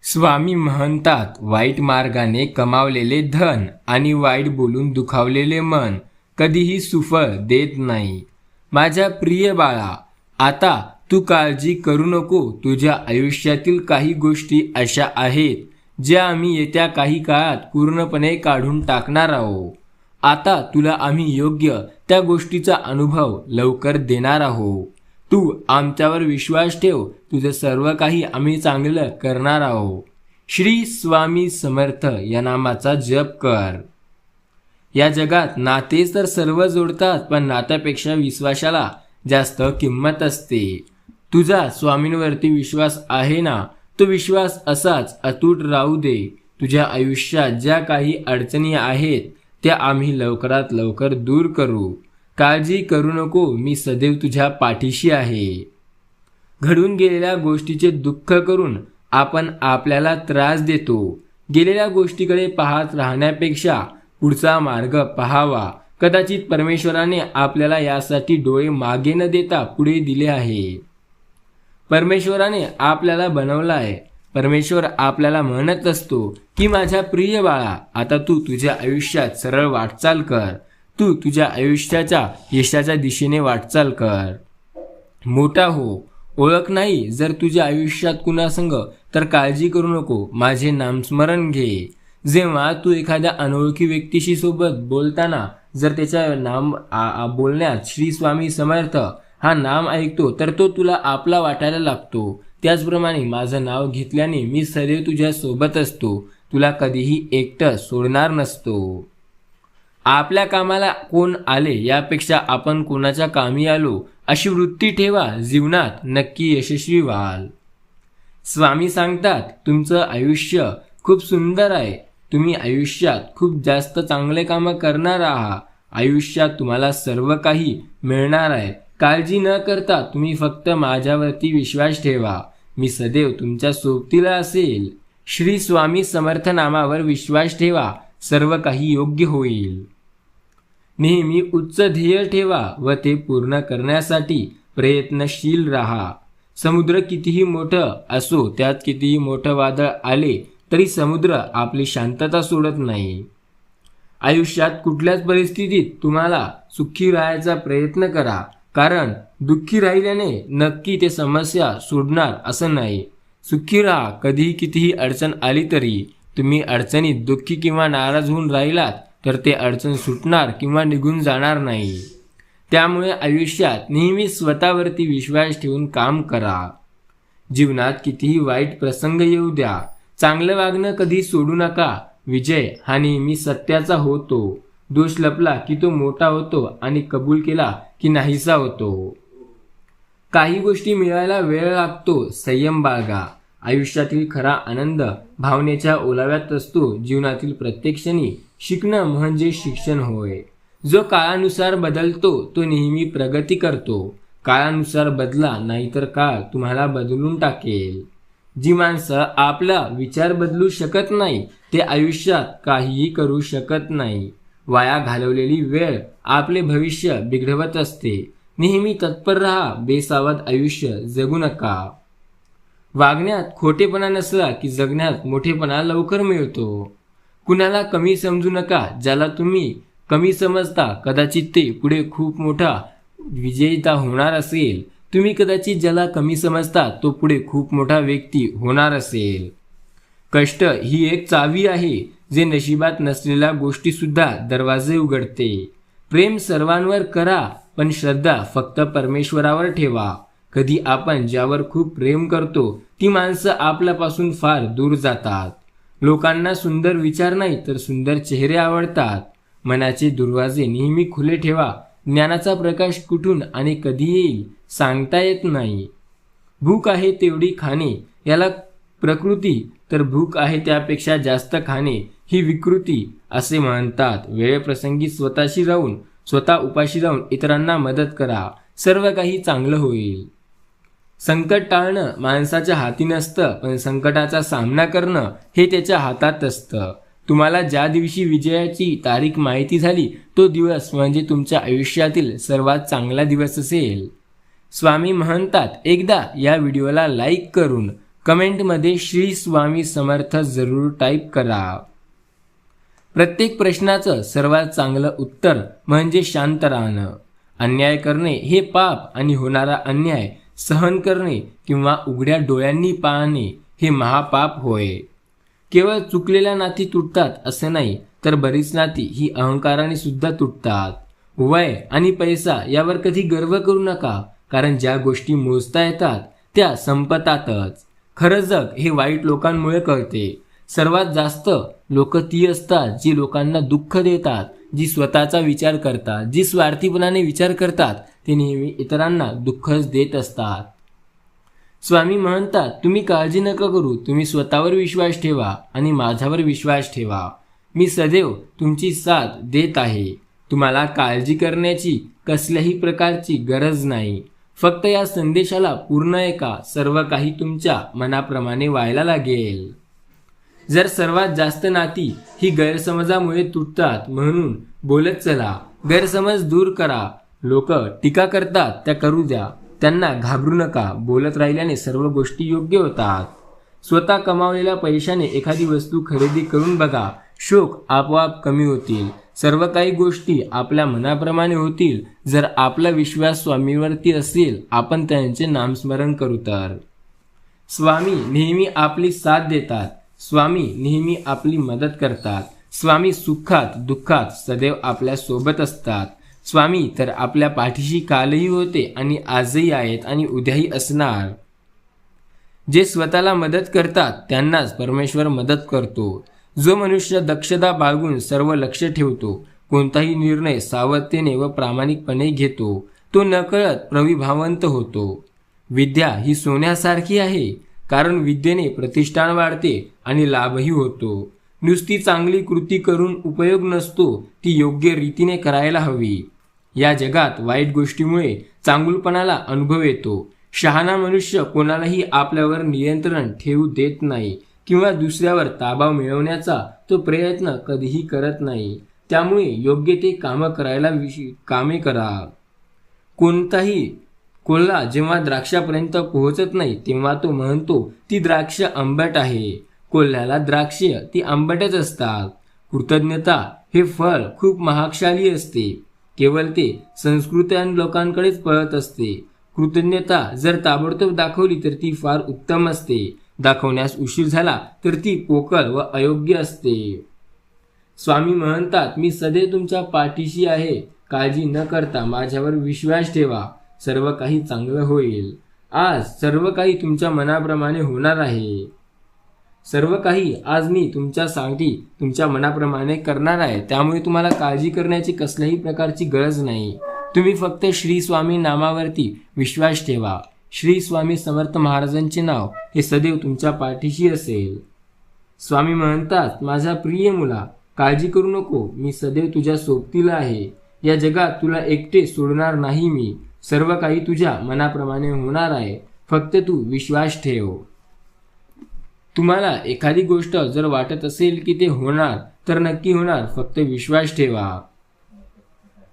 स्वामी म्हणतात, वाईट मार्गाने कमावलेले धन आणि वाईट बोलून दुखावलेले मन कधीही सुफळ देत नाही. माझ्या प्रिय बाळा, आता तू काळजी करू नको. तुझ्या आयुष्यातील काही गोष्टी अशा आहेत ज्या आम्ही येत्या काही काळात पूर्णपणे काढून टाकणार आहोत. आता तुला आम्ही योग्य त्या गोष्टीचा अनुभव लवकर देणार आहोत. तू आमच्यावर विश्वास ठेव, तुझं सर्व काही आम्ही चांगलं करणार आहोत. श्री स्वामी समर्थ या नामाचा जप कर. या जगात नाते तर सर्व जोडतात, पण नात्यापेक्षा विश्वासाला जास्त किंमत असते. तुझा स्वामींवरती विश्वास आहे ना, तो विश्वास असाच अतूट राहू दे. तुझ्या आयुष्यात ज्या काही अडचणी आहेत त्या आम्ही लवकरात लवकर दूर करू. काळजी करू नको, मी सदैव तुझ्या पाठीशी आहे. घडून गेलेल्या गोष्टीचे दुःख करून आपण आपल्याला त्रास देतो. गेलेल्या गोष्टीकडे पाहत राहण्यापेक्षा पुढचा मार्ग पाहावा. कदाचित परमेश्वराने आपल्याला यासाठी डोळे मागे न देता पुढे दिले आहे. परमेश्वराने आपल्याला बनवलं आहे. परमेश्वर आपल्याला म्हणत असतो की माझ्या प्रिय बाळा, आता तू तुझ्या आयुष्यात सरळ वाटचाल कर. तू तुझ्या आयुष्याच्या यशाच्या दिशेने वाटचाल कर. मोठा हो, ओळख नाही जर तुझ्या आयुष्यात कुणासंग तर काळजी करू नको, माझे नामस्मरण घे. जेव्हा तू एखाद्या अनोळखी व्यक्तीशी सोबत बोलताना जर त्याच्या नाम बोलण्यात श्री स्वामी समर्थ हा नाम ऐकतो तर तो तुला आपला वाटायला लागतो. त्याचप्रमाणे माझं नाव घेतल्याने मी सदैव तुझ्या सोबत असतो, तुला कधीही एकटं सोडणार नसतो. आपल्या कामाला कोण आले यापेक्षा आपण कोणाच्या कामी आलो अशी वृत्ती ठेवा, जीवनात नक्की यशस्वी व्हाल. स्वामी सांगतात, तुमचं आयुष्य खूप सुंदर आहे. तुम्ही आयुष्यात खूप जास्त चांगले कामं करणार आहात. आयुष्यात तुम्हाला सर्व काही मिळणार आहे. काळजी न करता तुम्ही फक्त माझ्यावरती विश्वास ठेवा. मी सदैव तुमच्या सोबतीला असेल. श्री स्वामी समर्थ नामावर विश्वास ठेवा, सर्व काही योग्य होईल. नेहमी उच्च ध्येय ठेवा व ते पूर्ण करण्यासाठी प्रयत्नशील राहा. समुद्र कितीही मोठं असो, त्यात कितीही मोठं वादळ आले तरी समुद्र आपली शांतता सोडत नाही. आयुष्यात कुठल्याच परिस्थितीत तुम्हाला सुखी राहायचा प्रयत्न करा, कारण दुःखी राहिल्याने नक्की ते समस्या सोडणार असं नाही. सुखी राहा. कधीही कितीही अडचण आली तरी तुम्ही अडचणीत दुःखी किंवा नाराज होऊन राहिलात तर ते अडचण सुटणार किंवा निघून जाणार नाही. त्यामुळे आयुष्यात नेहमी स्वतःवरती विश्वास ठेवून काम करा. जीवनात कितीही वाईट प्रसंग येऊ द्या, चांगलं वागणं कधी सोडू नका. विजय हा नेहमी सत्याचा होतो. दोष लपला की तो मोठा होतो आणि कबूल केला की नाहीसा होतो. काही गोष्टी मिळायला वेळ लागतो, संयम बाळगा. आयुष्यातील खरा आनंद भावनेच्या ओलाव्यात असतो. जीवनातील प्रत्येक क्षणी शिकणं म्हणजे शिक्षण होय. जो काळानुसार बदलतो तो नेहमी प्रगती करतो. काळानुसार बदला, नाहीतर काळ तुम्हाला बदलून टाकेल. जी माणसं आपला विचार बदलू शकत नाही ते आयुष्यात काहीही करू शकत नाही. वाया घालवलेली वेळ आपले भविष्य बिघडवत असते. नेहमी तत्पर राहा, बेसावध आयुष्य जगू नका. वागण्यात खोटेपणा नसला की जगण्यात मोठेपणा लवकर मिळतो. कुणाला कमी समजू नका. ज्याला तुम्ही कमी समजता कदाचित ते पुढे खूप मोठा विजेता होणार असेल. तुम्ही कदाचित ज्याला कमी समजता तो पुढे खूप मोठा व्यक्ती होणार असेल. कष्ट ही एक चावी आहे, जे नशिबात नसलेल्या गोष्टीसुद्धा दरवाजे उघडते. प्रेम सर्वांवर करा, पण श्रद्धा फक्त परमेश्वरावर ठेवा. कधी आपण ज्यावर खूप प्रेम करतो ती माणसं आपल्यापासून फार दूर जातात. लोकांना सुंदर विचार नाही तर सुंदर चेहरे आवडतात. मनाचे दरवाजे नेहमी खुले ठेवा. ज्ञानाचा प्रकाश कुठून आणि कधी येईल सांगता येत नाही. भूक आहे तेवढी खाणे याला प्रकृती, तर भूक आहे त्यापेक्षा जास्त खाणे ही विकृती असे म्हणतात. वेळेप्रसंगी स्वतः उपाशी राहून इतरांना मदत करा. सर्व काही चांगलं होईल. संकट टाळणं माणसाच्या हाती नसतं, पण संकटाचा सामना करणं हे त्याच्या हातात असतं. तुम्हाला ज्या दिवशी विजयाची तारीख माहिती झाली तो दिवस म्हणजे तुमच्या आयुष्यातील सर्वात चांगला दिवस असेल. स्वामी म्हणतात, एकदा या व्हिडिओला लाईक करून कमेंटमध्ये श्री स्वामी समर्थ जरूर टाईप करा. प्रत्येक प्रश्नाचं सर्वात चांगलं उत्तर म्हणजे शांत राहणं. अन्याय करणे हे पाप आणि होणारा अन्याय सहन करणे किंवा उघड्या डोळ्यांनी पाहणे हे महापाप होय. केवळ चुकलेल्या नाती तुटतात असं नाही, तर बरीच नाती ही अहंकाराने सुद्धा तुटतात. वय आणि पैसा यावर कधी गर्व करू नका, कारण ज्या गोष्टी मोजता येतात त्या संपतातच. खरं जग हे वाईट लोकांमुळे कळते. सर्वात जास्त लोक ती असतात जी लोकांना दुःख देतात, जी स्वतःचा विचार करतात, जी स्वार्थीपणाने विचार करतात. ते नेहमी इतरांना दुःखच देत असतात. स्वामी म्हणतात, तुम्ही काळजी नका करू. तुम्ही स्वतःवर विश्वास ठेवा आणि माझ्यावर विश्वास ठेवा. मी सदैव तुमची साथ देत आहे. तुम्हाला काळजी करण्याची कसल्याही प्रकारची गरज नाही. फक्त या संदेशाला पूर्ण ऐका. सर्व काही तुमच्या मनाप्रमाणे व्हायला लागेल. जर सर्वात जास्त नाती ही गैरसमजामुळे तुटतात, म्हणून बोलत चला. गैरसमज दूर करा. लोक टीका करतात त्या करू द्या, त्यांना घाबरू नका. बोलत राहिल्याने सर्व गोष्टी योग्य होतात. स्वतः कमावलेल्या पैशाने एखादी वस्तू खरेदी करून बघा. शोक आपोआप कमी होतील. सर्व काही गोष्टी आपल्या मनाप्रमाणे होतील जर आपला विश्वास स्वामीवरती असेल. आपण त्यांचे नामस्मरण करू तर. स्वामी नेहमी आपली साथ देतात. स्वामी नेहमी आपली मदत करतात. स्वामी सुखात दुःखात सदैव आपल्या सोबत असतात. स्वामी तर आपल्या पाठीशी कालही होते आणि आजही आहेत आणि उद्याही असणार. जे स्वतःला मदत करतात त्यांनाच परमेश्वर मदत करतो. जो मनुष्य दक्षता बाळगून सर्व लक्ष ठेवतो कोणताही निर्णय सावधतेने व प्रामाणिकपणे घेतो तो नकळत प्रविभावंत होतो. विद्या ही सोन्यासारखी आहे, कारण विद्येने प्रतिष्ठान वाढते आणि लाभही होतो. नुसती चांगली कृती करून उपयोग नसतो, ती योग्य रीतीने करायला हवी. या जगात वाईट गोष्टीमुळे चांगुलपणाला अनुभव येतो. शहाणा मनुष्य कोणालाही आपल्यावर नियंत्रण ठेवू देत नाही किंवा दुसऱ्यावर ताबा मिळवण्याचा तो प्रयत्न कधीही करत नाही. त्यामुळे योग्य ते कामे करा. कोणताही कोल्हा जेव्हा द्राक्षापर्यंत पोहोचत नाही तेव्हा तो म्हणतो ती द्राक्ष आंबट आहे. कोल्ह्याला द्राक्ष ती आंबटच असतात. कृतज्ञता हे फळ खूप महागशाली असते. केवळ ते संस्कृत्यान लोकांकडेच पळत असते. कृतज्ञता जर ताबडतोब दाखवली तर ती फार उत्तम असते. दाखवण्यास उशीर झाला तर ती पोकळ व अयोग्य असते. स्वामी म्हणतात, मी सदैव तुमच्या पाठीशी आहे. काळजी न करता माझ्यावर विश्वास ठेवा. सर्व काही चांगलं होईल. आज सर्व काही तुमच्या मनाप्रमाणे होणार आहे. सर्व काही आज मी तुमच्यासाठी तुमच्या मनाप्रमाणे करणार आहे. त्यामुळे तुम्हाला काळजी करण्याची कसल्याही प्रकारची गरज नाही. तुम्ही फक्त श्री स्वामी नामावरती विश्वास ठेवा. श्री स्वामी समर्थ महाराजांचे नाव हे सदैव तुमच्या पाठीशी असेल. स्वामी म्हणतात, माझ्या प्रिय मुला, काळजी करू नको. मी सदैव तुझ्या सोबतीला आहे. या जगात तुला एकटे सोडणार नाही मी. सर्व काही तुझ्या मनाप्रमाणे होणार आहे. फक्त तू विश्वास ठेव. तुम्हाला एखादी गोष्ट जर वाटत असेल की ते होणार तर नक्की होणार. फक्त विश्वास ठेवा.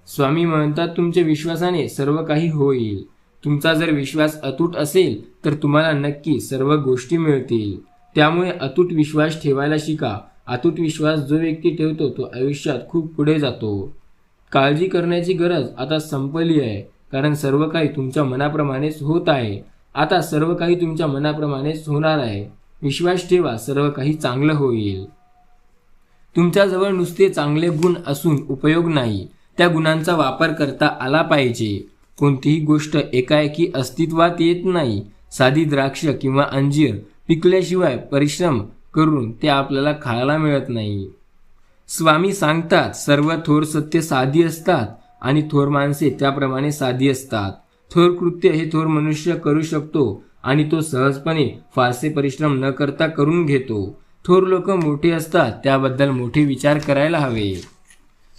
स्वामी म्हणतात, तुमच्या विश्वासाने सर्व काही होईल. तुमचा जर विश्वास अतूट असेल तर तुम्हाला नक्की सर्व गोष्टी मिळतील. त्यामुळे अतूट विश्वास ठेवायला शिका. अतूट विश्वास जो व्यक्ती ठेवतो तो आयुष्यात खूप पुढे जातो. काळजी करण्याची गरज आता संपली आहे, कारण सर्व काही तुमच्या मनाप्रमाणेच होत आहे. आता सर्व काही तुमच्या मनाप्रमाणेच होणार आहे. विश्वास ठेवा, सर्व काही चांगलं होईल. तुमच्याजवळ नुसते चांगले गुण असून उपयोग नाही. त्या गुणांचा वापर करता आला पाहिजे. कोणतीही गोष्ट एकाएकी अस्तित्वात येत नाही. साधी द्राक्ष किंवा अंजीर पिकल्याशिवाय परिश्रम करून ते आपल्याला खायला मिळत नाही. स्वामी सांगतात, सर्व थोर सत्य साधी असतात आणि थोर माणसे त्याप्रमाणे साधी असतात. थोर कृत्य हे थोर मनुष्य करू शकतो आणि तो सहजपणे फारसे परिश्रम न करता करून घेतो. थोर लोक मोठे असतात, त्याबद्दल मोठे विचार करायला हवे.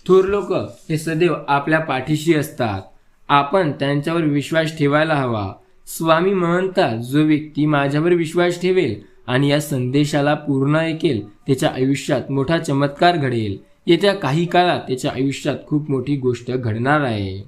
थोर लोक हे सदैव आपल्या पाठीशी असतात. आपण त्यांच्यावर विश्वास ठेवायला हवा. स्वामी म्हणतात, जो व्यक्ती माझ्यावर विश्वास ठेवेल आणि या संदेशाला पूर्ण ऐकेल त्याच्या आयुष्यात मोठा चमत्कार घडेल. येत्या काही काळात त्याच्या आयुष्यात खूप मोठी गोष्ट घडणार आहे.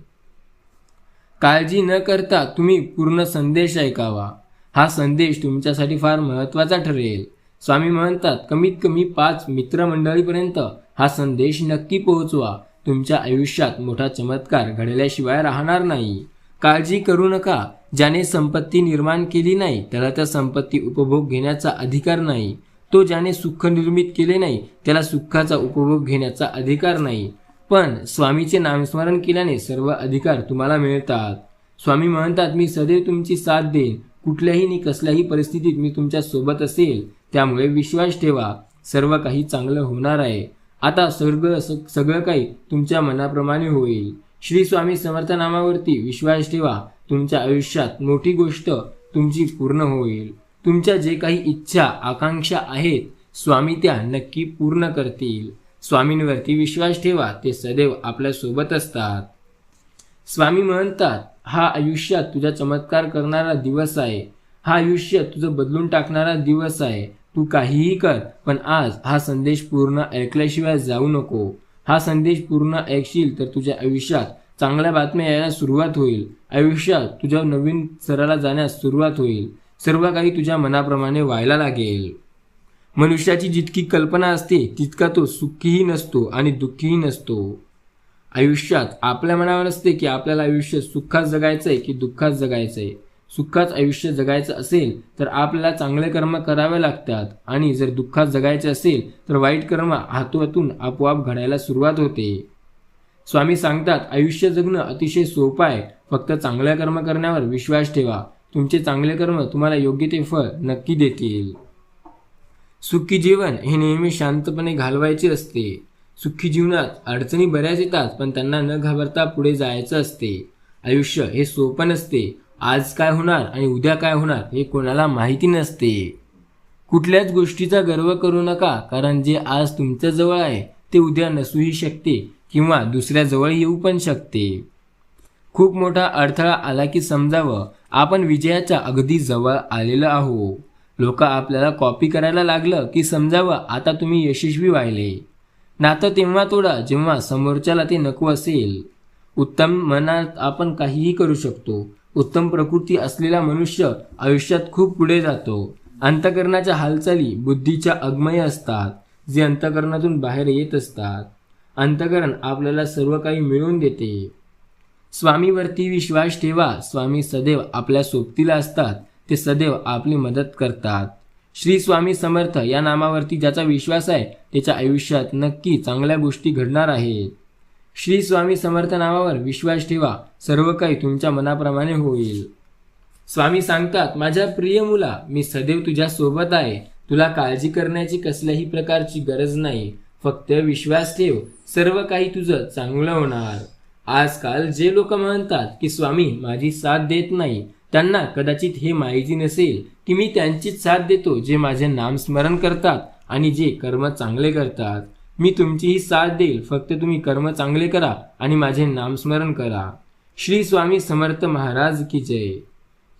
काळजी न करता तुम्ही पूर्ण संदेश ऐकावा. हा संदेश तुमच्यासाठी फार महत्त्वाचा ठरेल. स्वामी म्हणतात, कमीत कमी 5 मित्रमंडळीपर्यंत हा संदेश नक्की पोहोचवा. तुमच्या आयुष्यात मोठा चमत्कार घडल्याशिवाय राहणार नाही. काळजी करू नका. ज्याने संपत्ती निर्माण केली नाही त्याला त्या संपत्ती उपभोग घेण्याचा अधिकार नाही. तो ज्याने सुख निर्मित केले नाही त्याला सुखाचा उपभोग घेण्याचा अधिकार नाही. पण स्वामीचे नामस्मरण केल्याने सर्व अधिकार तुम्हाला मिळतात. स्वामी म्हणतात, मी सदैव तुमची साथ देईन. कुठल्याही आणि कसल्याही परिस्थितीत मी तुमच्या सोबत असेल. त्यामुळे विश्वास ठेवा. सर्व काही चांगलं होणार आहे. आता सगळं काही तुमच्या मनाप्रमाणे होईल. श्री स्वामी समर्थ नामावरती विश्वास ठेवा. तुमच्या आयुष्यात मोठी गोष्ट तुमची पूर्ण होईल. तुमच्या जे काही इच्छा आकांक्षा आहेत स्वामी त्या नक्की पूर्ण करतील. स्वामींवरती विश्वास ठेवा. ते सदैव आपल्या सोबत असतात. स्वामी म्हणतात, हा आयुष्यात तुझा चमत्कार करणारा दिवस आहे. हा आयुष्य तुझं बदलून टाकणारा दिवस आहे. तू काहीही कर, पण आज हा संदेश पूर्ण ऐकल्याशिवाय जाऊ नको. हा संदेश पूर्ण ऐकशील तर तुझ्या आयुष्यात चांगल्या बातम्या यायला सुरुवात होईल. आयुष्यात तुझ्या नवीन स्तराला जाण्यास सुरुवात होईल. सर्व काही तुझ्या मनाप्रमाणे व्हायला लागेल. मनुष्याची जितकी कल्पना असते तितका तो सुखीही नसतो आणि दुःखीही नसतो. आयुष्यात आपल्या मनावर असते की आपल्याला आयुष्य सुखात जगायचं आहे की दुःखात जगायचं आहे. सुखात आयुष्य जगायचं असेल तर आपल्याला चांगले कर्म करावे लागतात आणि जर दुःखात जगायचे असेल तर वाईट कर्म हातोहातून आपोआप घडायला सुरुवात होते. स्वामी सांगतात, आयुष्य जगणं अतिशय सोपं आहे. फक्त चांगल्या कर्म करण्यावर विश्वास ठेवा. तुमचे चांगले कर्म तुम्हाला योग्य ते फळ नक्की देतील. सुखी जीवन हे नेहमी शांतपणे घालवायचे असते. सुखी जीवनात अडचणी बऱ्याच येतात, पण त्यांना न घाबरता पुढे जायचं असते. आयुष्य हे सोपं नसते. आज काय होणार आणि उद्या काय होणार हे कोणाला माहिती नसते. कुठल्याच गोष्टीचा गर्व करू नका, कारण जे आज तुमच्या जवळ आहे ते उद्या नसूही शकते किंवा दुसऱ्या जवळ येऊ पण शकते. खूप मोठा अडथळा आला की समजावं आपण विजयाच्या अगदी जवळ आलेलो आहो. लोक आपल्याला कॉपी करायला लागलं की समजावं आता तुम्ही यशस्वी व्हायले. नातं तेव्हा तोडा जेव्हा समोरच्याला ते नको असेल. उत्तम मनात आपण काहीही करू शकतो. उत्तम प्रकृती असलेला मनुष्य आयुष्यात खूप पुढे जातो. अंतःकरणाच्या हालचाली बुद्धीच्या अगमय असतात, जे अंतःकरणातून बाहेर येत असतात. अंतःकरण आपल्याला सर्व काही मिळवून देते. स्वामीवरती विश्वास ठेवा. स्वामी सदैव आपल्या सोबतीला असतात. ते सदैव आपली मदत करतात. श्री स्वामी समर्थ या नामावरती ज्याचा विश्वास आहे त्याच्या आयुष्यात नक्की चांगल्या गोष्टी घडणार आहेत. श्री स्वामी समर्थ नावावर विश्वास ठेवा. सर्व काही तुमच्या मनाप्रमाणे होईल. स्वामी सांगतात, माझ्या प्रिय मुला, मी सदैव तुझ्या सोबत आहे. तुला काळजी करण्याची कसल्याही प्रकारची गरज नाही. फक्त विश्वास ठेव. सर्व काही तुझं चांगलं होणार. आजकाल जे लोक म्हणतात की स्वामी माझी साथ देत नाही, त्यांना कदाचित हे माहिती नसेल की मी त्यांचीच साथ देतो जे माझे नामस्मरण करतात आणि जे कर्म चांगले करतात. मी तुमचीही साथ देईल. फक्त तुम्ही कर्म चांगले करा आणि माझे नामस्मरण करा. श्री स्वामी समर्थ महाराज की जय.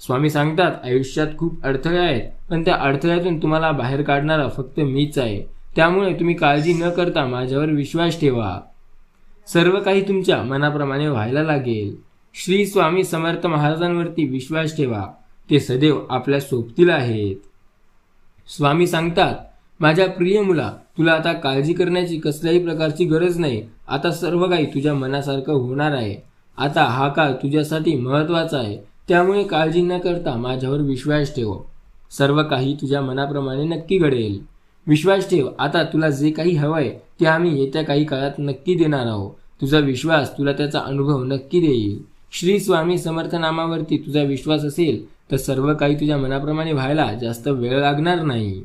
स्वामी सांगतात, आयुष्यात खूप अडथळे आहेत, पण त्या अडथळ्यातून तुम्हाला बाहेर काढणारा फक्त मीच आहे. त्यामुळे तुम्ही काळजी न करता माझ्यावर विश्वास ठेवा. सर्व काही तुमच्या मनाप्रमाणे व्हायला लागेल. श्री स्वामी समर्थ महाराजांवरती विश्वास ठेवा. ते सदैव आपल्या सोबतीला आहेत. स्वामी सांगतात, माझ्या प्रिय मुला, तुला आता काळजी करण्याची कसल्याही प्रकारची गरज नाही. आता सर्व काही तुझ्या मनासारखं होणार आहे. आता हा काळ तुझ्यासाठी महत्त्वाचा आहे. त्यामुळे काळजी न करता माझ्यावर विश्वास ठेव. सर्व काही तुझ्या मनाप्रमाणे नक्की घडेल. विश्वास ठेव. आता तुला जे काही हवंय ते आम्ही येत्या काही काळात नक्की देणार आहोत. तुझा विश्वास तुला त्याचा अनुभव नक्की देईल. श्री स्वामी समर्थ नामावरती तुझा विश्वास असेल तर सर्व काही तुझ्या मनाप्रमाणे व्हायला जास्त वेळ लागणार नाही.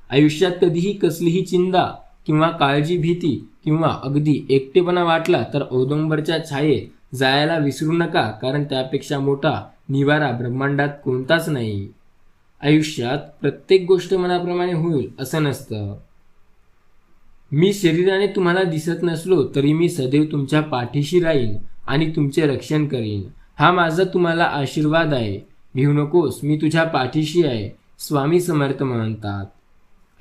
आयुष्यात कधीही कसलीही चिंता किंवा काळजी, भीती किंवा अगदी एकटेपणा वाटला तर औदुंबरच्या छायेत जायला विसरू नका, कारण त्यापेक्षा मोठा निवारा ब्रह्मांडात कोणताच नाही. आयुष्यात प्रत्येक गोष्ट मनाप्रमाणे होईल असं नसतं. मी शरीराने तुम्हाला दिसत नसलो तरी मी सदैव तुमच्या पाठीशी राहीन आणि तुमचे रक्षण करीन. हा माझा तुम्हाला आशीर्वाद आहे. भिवू नकोस, मी तुझ्या पाठीशी आहे. स्वामी समर्थ म्हणतात.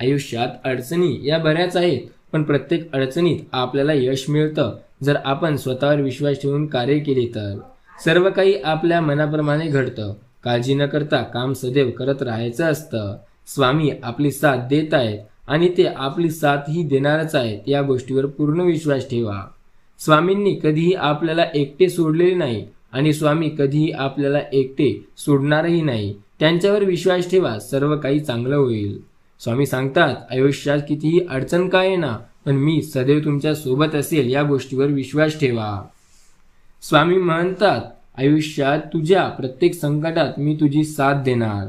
आयुष्यात अडचणी या बऱ्याच आहेत, पण प्रत्येक अडचणीत आपल्याला यश मिळतं जर आपण स्वतःवर विश्वास ठेवून कार्य केले तर. सर्व काही आपल्या मनाप्रमाणे घडतं. काळजी न करता काम सदैव करत राहायचं असतं. स्वामी आपली साथ देत आहेत आणि ते आपली साथही देणारच आहेत. या गोष्टीवर पूर्ण विश्वास ठेवा. स्वामींनी कधीही आपल्याला एकटे सोडलेले नाही आणि स्वामी कधीही आपल्याला एकटे सोडणारही नाही. त्यांच्यावर विश्वास ठेवा. सर्व काही चांगलं होईल. स्वामी सांगतात, आयुष्यात कितीही अडचण काय येणार, पण मी सदैव तुमच्या सोबत असेल. या गोष्टीवर विश्वास ठेवा. स्वामी म्हणतात, आयुष्यात तुझ्या प्रत्येक संकटात मी तुझी साथ देणार.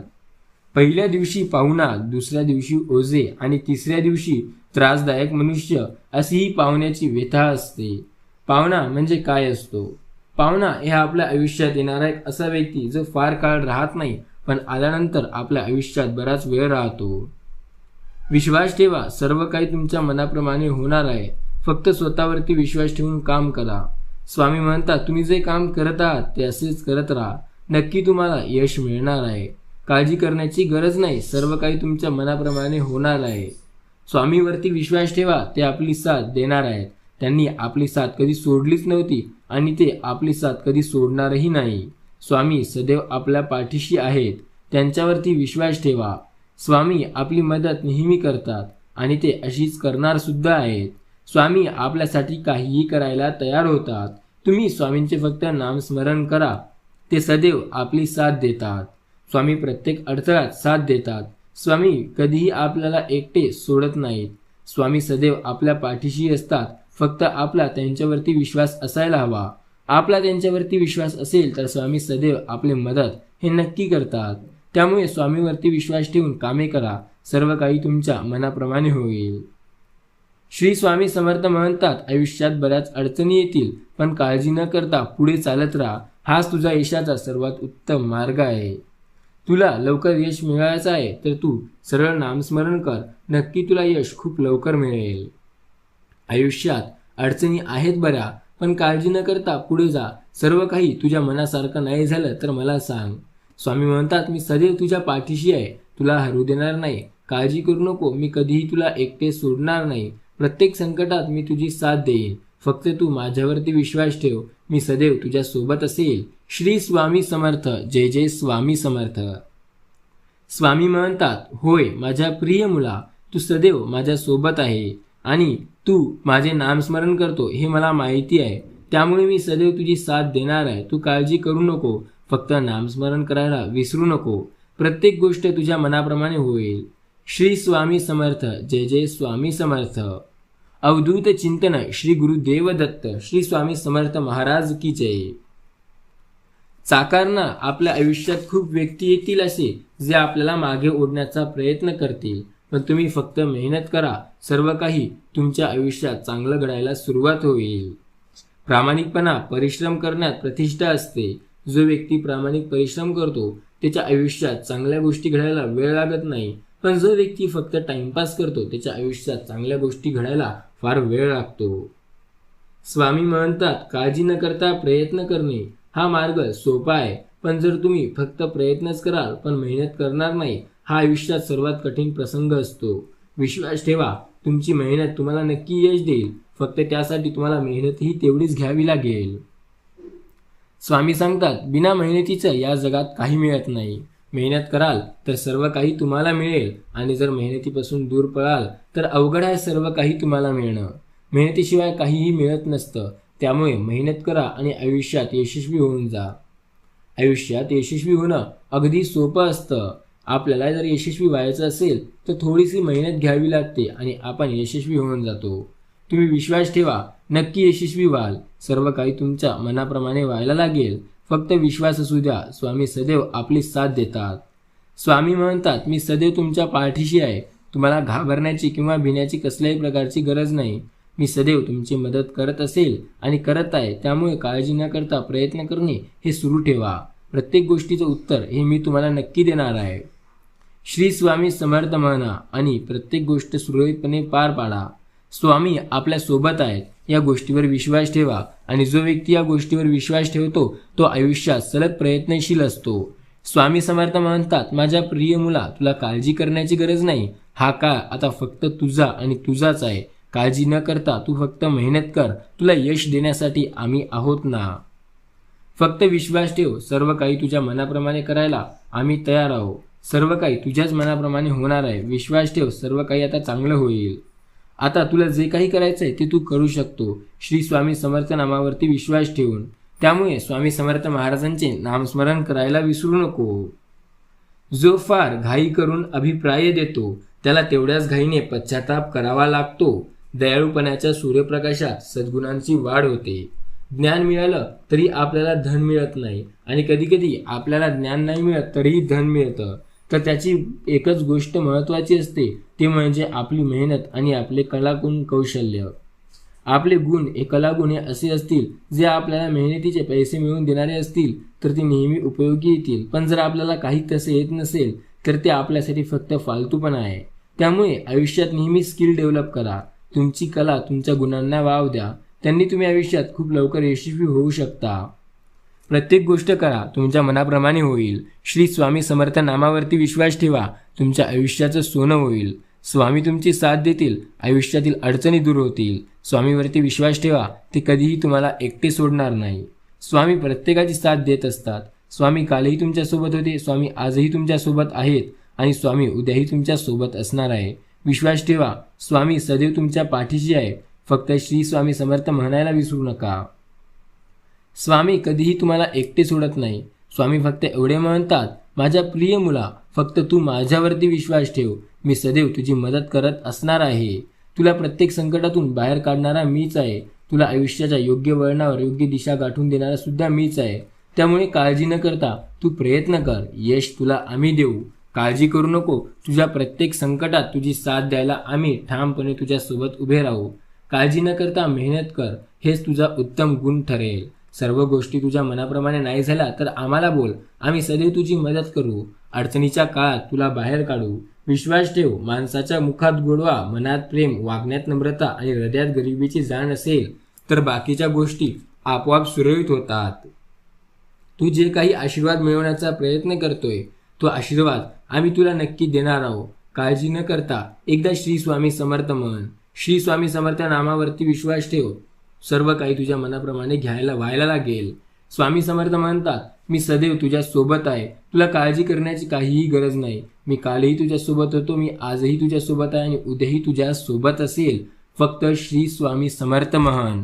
पहिल्या दिवशी पाहुणा, दुसऱ्या दिवशी ओझे आणि तिसऱ्या दिवशी त्रासदायक मनुष्य अशी ही पाहुण्याची व्यथा असते. पाहुणा म्हणजे काय असतो? पाहुणा हे आपल्या आयुष्यात येणारा एक असा व्यक्ती जो फार काळ राहत नाही, पण आल्यानंतर आपल्या आयुष्यात बराच वेळ राहतो. विश्वास ठेवा. सर्व काही तुमच्या मनाप्रमाणे होणार आहे. फक्त स्वतःवरती विश्वास ठेवून काम करा. स्वामी म्हणतात, तुम्ही जे काम करत आहात ते असेच करत राहा. नक्की तुम्हाला यश मिळणार आहे. काळजी करण्याची गरज नाही. सर्व काही तुमच्या मनाप्रमाणे होणार आहे. स्वामीवरती विश्वास ठेवा. ते आपली साथ देणार आहेत. त्यांनी आपली साथ कधी सोडलीच नव्हती आणि ते आपली साथ कधी सोडणारही नाही. स्वामी सदैव आपल्या पाठीशी आहेत. त्यांच्यावरती विश्वास ठेवा. स्वामी आपली मदत नेहमी करतात आणि ते अशीच करणार सुद्धा आहेत. स्वामी आपल्यासाठी काहीही करायला तयार होतात. तुम्ही स्वामींचे फक्त नामस्मरण करा. ते सदैव आपली साथ देतात. स्वामी प्रत्येक अडथळ्यात साथ देतात. स्वामी कधीही आपल्याला एकटे सोडत नाहीत. स्वामी सदैव आपल्या पाठीशी असतात. फक्त आपला त्यांच्यावरती विश्वास असायला हवा. आपला त्यांच्यावरती विश्वास असेल तर स्वामी सदैव आपली मदत हे नक्की करतात. त्यामुळे स्वामीवरती विश्वास ठेवून कामे करा. सर्व काही तुमच्या मनाप्रमाणे होईल. श्री स्वामी समर्थ म्हणतात, आयुष्यात बऱ्याच अडचणी येतील, पण काळजी न करता पुढे चालत राहा. हाच तुझा यशाचा सर्वात उत्तम मार्ग आहे. तुला लवकर यश मिळवायचं आहे तर तू सरळ नामस्मरण कर. नक्की तुला यश खूप लवकर मिळेल. आयुष्यात अडचणी आहेत बऱ्या, पण काळजी न करता पुढे जा. सर्व काही तुझ्या मनासारखं नाही झालं तर मला सांग. स्वामी म्हणतात, मी सदैव तुझ्या पाठीशी आहे, तुला हरू देणार नाही. काळजी करू नको, मी कधीही तुला एकटे सोडणार नाही. प्रत्येक संकटात मी तुझी साथ देईन. फक्त तू माझ्यावरती विश्वास ठेव, मी सदैव तुझ्या सोबत असेल. श्री स्वामी समर्थ. जय जय स्वामी समर्थ. स्वामी म्हणतात, होय माझ्या प्रिय मुला, तू सदैव माझ्या सोबत आहे आणि तू माझे नामस्मरण करतो हे मला माहिती आहे. त्यामुळे मी सदैव तुझी साथ देणार आहे. तू काळजी करू नको, फक्त नामस्मरण करायला विसरू नको. प्रत्येक गोष्ट तुझ्या मनाप्रमाणे होईल. श्री स्वामी समर्थ. जय जय स्वामी समर्थ. अवधूत चिंतन श्री गुरुदेव दत्त. श्री स्वामी समर्थ महाराज की जय. चाकारना आपल्या आयुष्यात खूप व्यक्ती येतील असे जे आपल्याला मागे ओढण्याचा प्रयत्न करतील, पण तुम्ही फक्त मेहनत करा. सर्व काही तुमच्या आयुष्यात चांगलं घडायला सुरुवात होईल. प्रामाणिकपणा परिश्रम करण्यात प्रतिष्ठा असते. जो व्यक्ती प्रामाणिक परिश्रम करतो त्याच्या आयुष्यात चांगल्या गोष्टी घडायला वेळ लागत नाही, पण जो व्यक्ती फक्त टाइमपास करतो त्याच्या आयुष्यात चांगल्या गोष्टी घडायला फार वेळ लागतो. स्वामी म्हणतात, काळजी न करता प्रयत्न करणे हा मार्ग सोपा आहे, पण जर तुम्ही फक्त प्रयत्नच कराल पण मेहनत करणार नाही, हा आयुष्यात सर्वात कठीण प्रसंग असतो. विश्वास ठेवा, तुमची मेहनत तुम्हाला नक्की यश देईल. फक्त त्यासाठी तुम्हाला मेहनतही तेवढीच घ्यावी लागेल. स्वामी सांगतात, बिना मेहनतीचं या जगात काही मिळत नाही. मेहनत कराल तर सर्व काही तुम्हाला मिळेल आणि जर मेहनतीपासून दूर पळाल तर अवघड आहे सर्व काही तुम्हाला मिळणं. मेहनतीशिवाय काहीही मिळत नसतं. त्यामुळे मेहनत करा आणि आयुष्यात यशस्वी होऊन जा. आयुष्यात यशस्वी होणं अगदी सोपं असतं. आपल्याला जर यशस्वी व्हायचं असेल तर थोडीशी मेहनत घ्यावी लागते आणि आपण यशस्वी होऊन जातो. तुम्ही विश्वास ठेवा, नक्की यशस्वी व्हाल. सर्व काही तुमच्या मनाप्रमाणे व्हायला लागेल. फक्त विश्वास असू द्या. स्वामी सदैव आपली साथ देतात. स्वामी म्हणतात, मी सदैव तुमच्या पाठीशी आहे. तुम्हाला घाबरण्याची किंवा भिण्याची कसल्याही प्रकारची गरज नाही. मी सदैव तुमची मदत करत असेल आणि करत आहे. त्यामुळे काळजी न करता प्रयत्न करणे हे सुरू ठेवा. प्रत्येक गोष्टीचं उत्तर हे मी तुम्हाला नक्की देणार आहे. श्री स्वामी समर्थ म्हणा आणि प्रत्येक गोष्ट सुरळीतपणे पार पाडा. स्वामी आपल्या सोबत आहेत या गोष्टीवर विश्वास ठेवा आणि जो व्यक्ती या गोष्टीवर विश्वास ठेवतो तो आयुष्यात सलग प्रयत्नशील असतो. स्वामी समर्थ म्हणतात, माझ्या प्रिय मुला, तुला काळजी करण्याची गरज नाही. हा काळ आता फक्त तुझा आणि तुझाच आहे. काळजी न करता तू फक्त मेहनत कर. तुला यश देण्यासाठी आम्ही आहोत ना. फक्त विश्वास ठेव, सर्व काही तुझ्या मनाप्रमाणे करायला आम्ही तयार आहोत. सर्व काही तुझ्याच मनाप्रमाणे होणार आहे. विश्वास ठेव, सर्व काही आता चांगलं होईल. आता तुला जे काही करायचंय ते तू करू शकतो, श्री स्वामी समर्थ नामावरती विश्वास ठेवून. त्यामुळे स्वामी समर्थ महाराजांचे नामस्मरण करायला विसरू नको. जो फार घाई करून अभिप्राय देतो त्याला तेवढ्याच घाईने पश्चाताप करावा लागतो. दयाळूपणाच्या सूर्यप्रकाशात सद्गुणांची वाढ होते. ज्ञान मिळालं तरी आपल्याला धन मिळत नाही आणि कधीकधी आपल्याला ज्ञान नाही मिळत तरीही धन मिळतं. तर त्याची एकच गोष्ट महत्त्वाची असते, ते म्हणजे आपली मेहनत आणि आपले कलागुण कौशल्य. आपले गुण हे कलागुण हे असे असतील जे आपल्याला मेहनतीचे पैसे मिळवून देणारे असतील तर ते नेहमी उपयोगी येतील. पण जर आपल्याला काही तसे येत नसेल तर ते आपल्यासाठी फक्त फालतूपणा आहे. त्यामुळे आयुष्यात नेहमी स्किल डेव्हलप करा. तुमची कला तुमच्या गुणांना वाव द्या. त्यांनी तुम्ही आयुष्यात खूप लवकर यशस्वी होऊ शकता. प्रत्येक गोष्ट करा, तुमच्या मनाप्रमाणे होईल. श्री स्वामी समर्थ नामावरती विश्वास ठेवा, तुमच्या आयुष्याचं सोनं होईल. स्वामी तुमची साथ देतील, आयुष्यातील अडचणी दूर होतील. स्वामीवरती विश्वास ठेवा, ते कधीही तुम्हाला एकटे सोडणार नाही. स्वामी प्रत्येकाची साथ देत असतात. स्वामी कालही तुमच्यासोबत होते, स्वामी आजही तुमच्यासोबत आहेत आणि स्वामी उद्याही तुमच्यासोबत असणार आहे. विश्वास ठेवा, स्वामी सदैव तुमच्या पाठीशी आहे. फक्त श्री स्वामी समर्थ म्हणायला विसरू नका. स्वामी कधीही तुम्हाला एकटे सोडत नाही. स्वामी फक्त एवढे म्हणतात, माझ्या प्रिय मुला, फक्त तू माझ्यावरती विश्वास ठेव. मी सदैव तुझी मदत करत असणार आहे. तुला प्रत्येक संकटातून बाहेर काढणारा मीच आहे. तुला आयुष्याच्या योग्य वळणावर योग्य दिशा गाठून देणारा सुद्धा मीच आहे. त्यामुळे काळजी न करता तू प्रयत्न कर. यश तुला आम्ही देऊ. काळजी करू नको, तुझ्या प्रत्येक संकटात तुझी साथ द्यायला आम्ही ठामपणे तुझ्यासोबत उभे राहू. काळजी न करता मेहनत कर, हेच तुझा उत्तम गुण ठरेल. सर्व गोष्टी तुझ्या मनाप्रमाणे नाही झाल्या तर आम्हाला बोल, आम्ही सदैव तुझी मदत करू. अडचणीच्या काळात तुला बाहेर काढू. विश्वास ठेव, माणसाच्या मुखात गोडवा, मनात प्रेम, वागण्यात नम्रता आणि हृदयात गरिबीची जाण असेल तर बाकीच्या गोष्टी आपोआप सुरळीत होतात. तू जे काही आशीर्वाद मिळवण्याचा प्रयत्न करतोय तो आशीर्वाद आम्ही तुला नक्की देणार आहोत. काळजी न करता एकदा श्री स्वामी समर्थ म्हण. श्री स्वामी समर्थ नामावरती विश्वास ठेव, सर्व काही तुझ्या मनाप्रमाणे व्हायला लागेल. स्वामी समर्थ म्हणतात, मी सदैव तुझ्या सोबत आहे, तुला काळजी करण्याची काहीही गरज नाही. मी कालही तुझ्या सोबत होतो, मी आजही तुझ्या सोबत आहे आणि उद्याही तुझ्या सोबत असेल. फक्त श्री स्वामी समर्थ म्हण.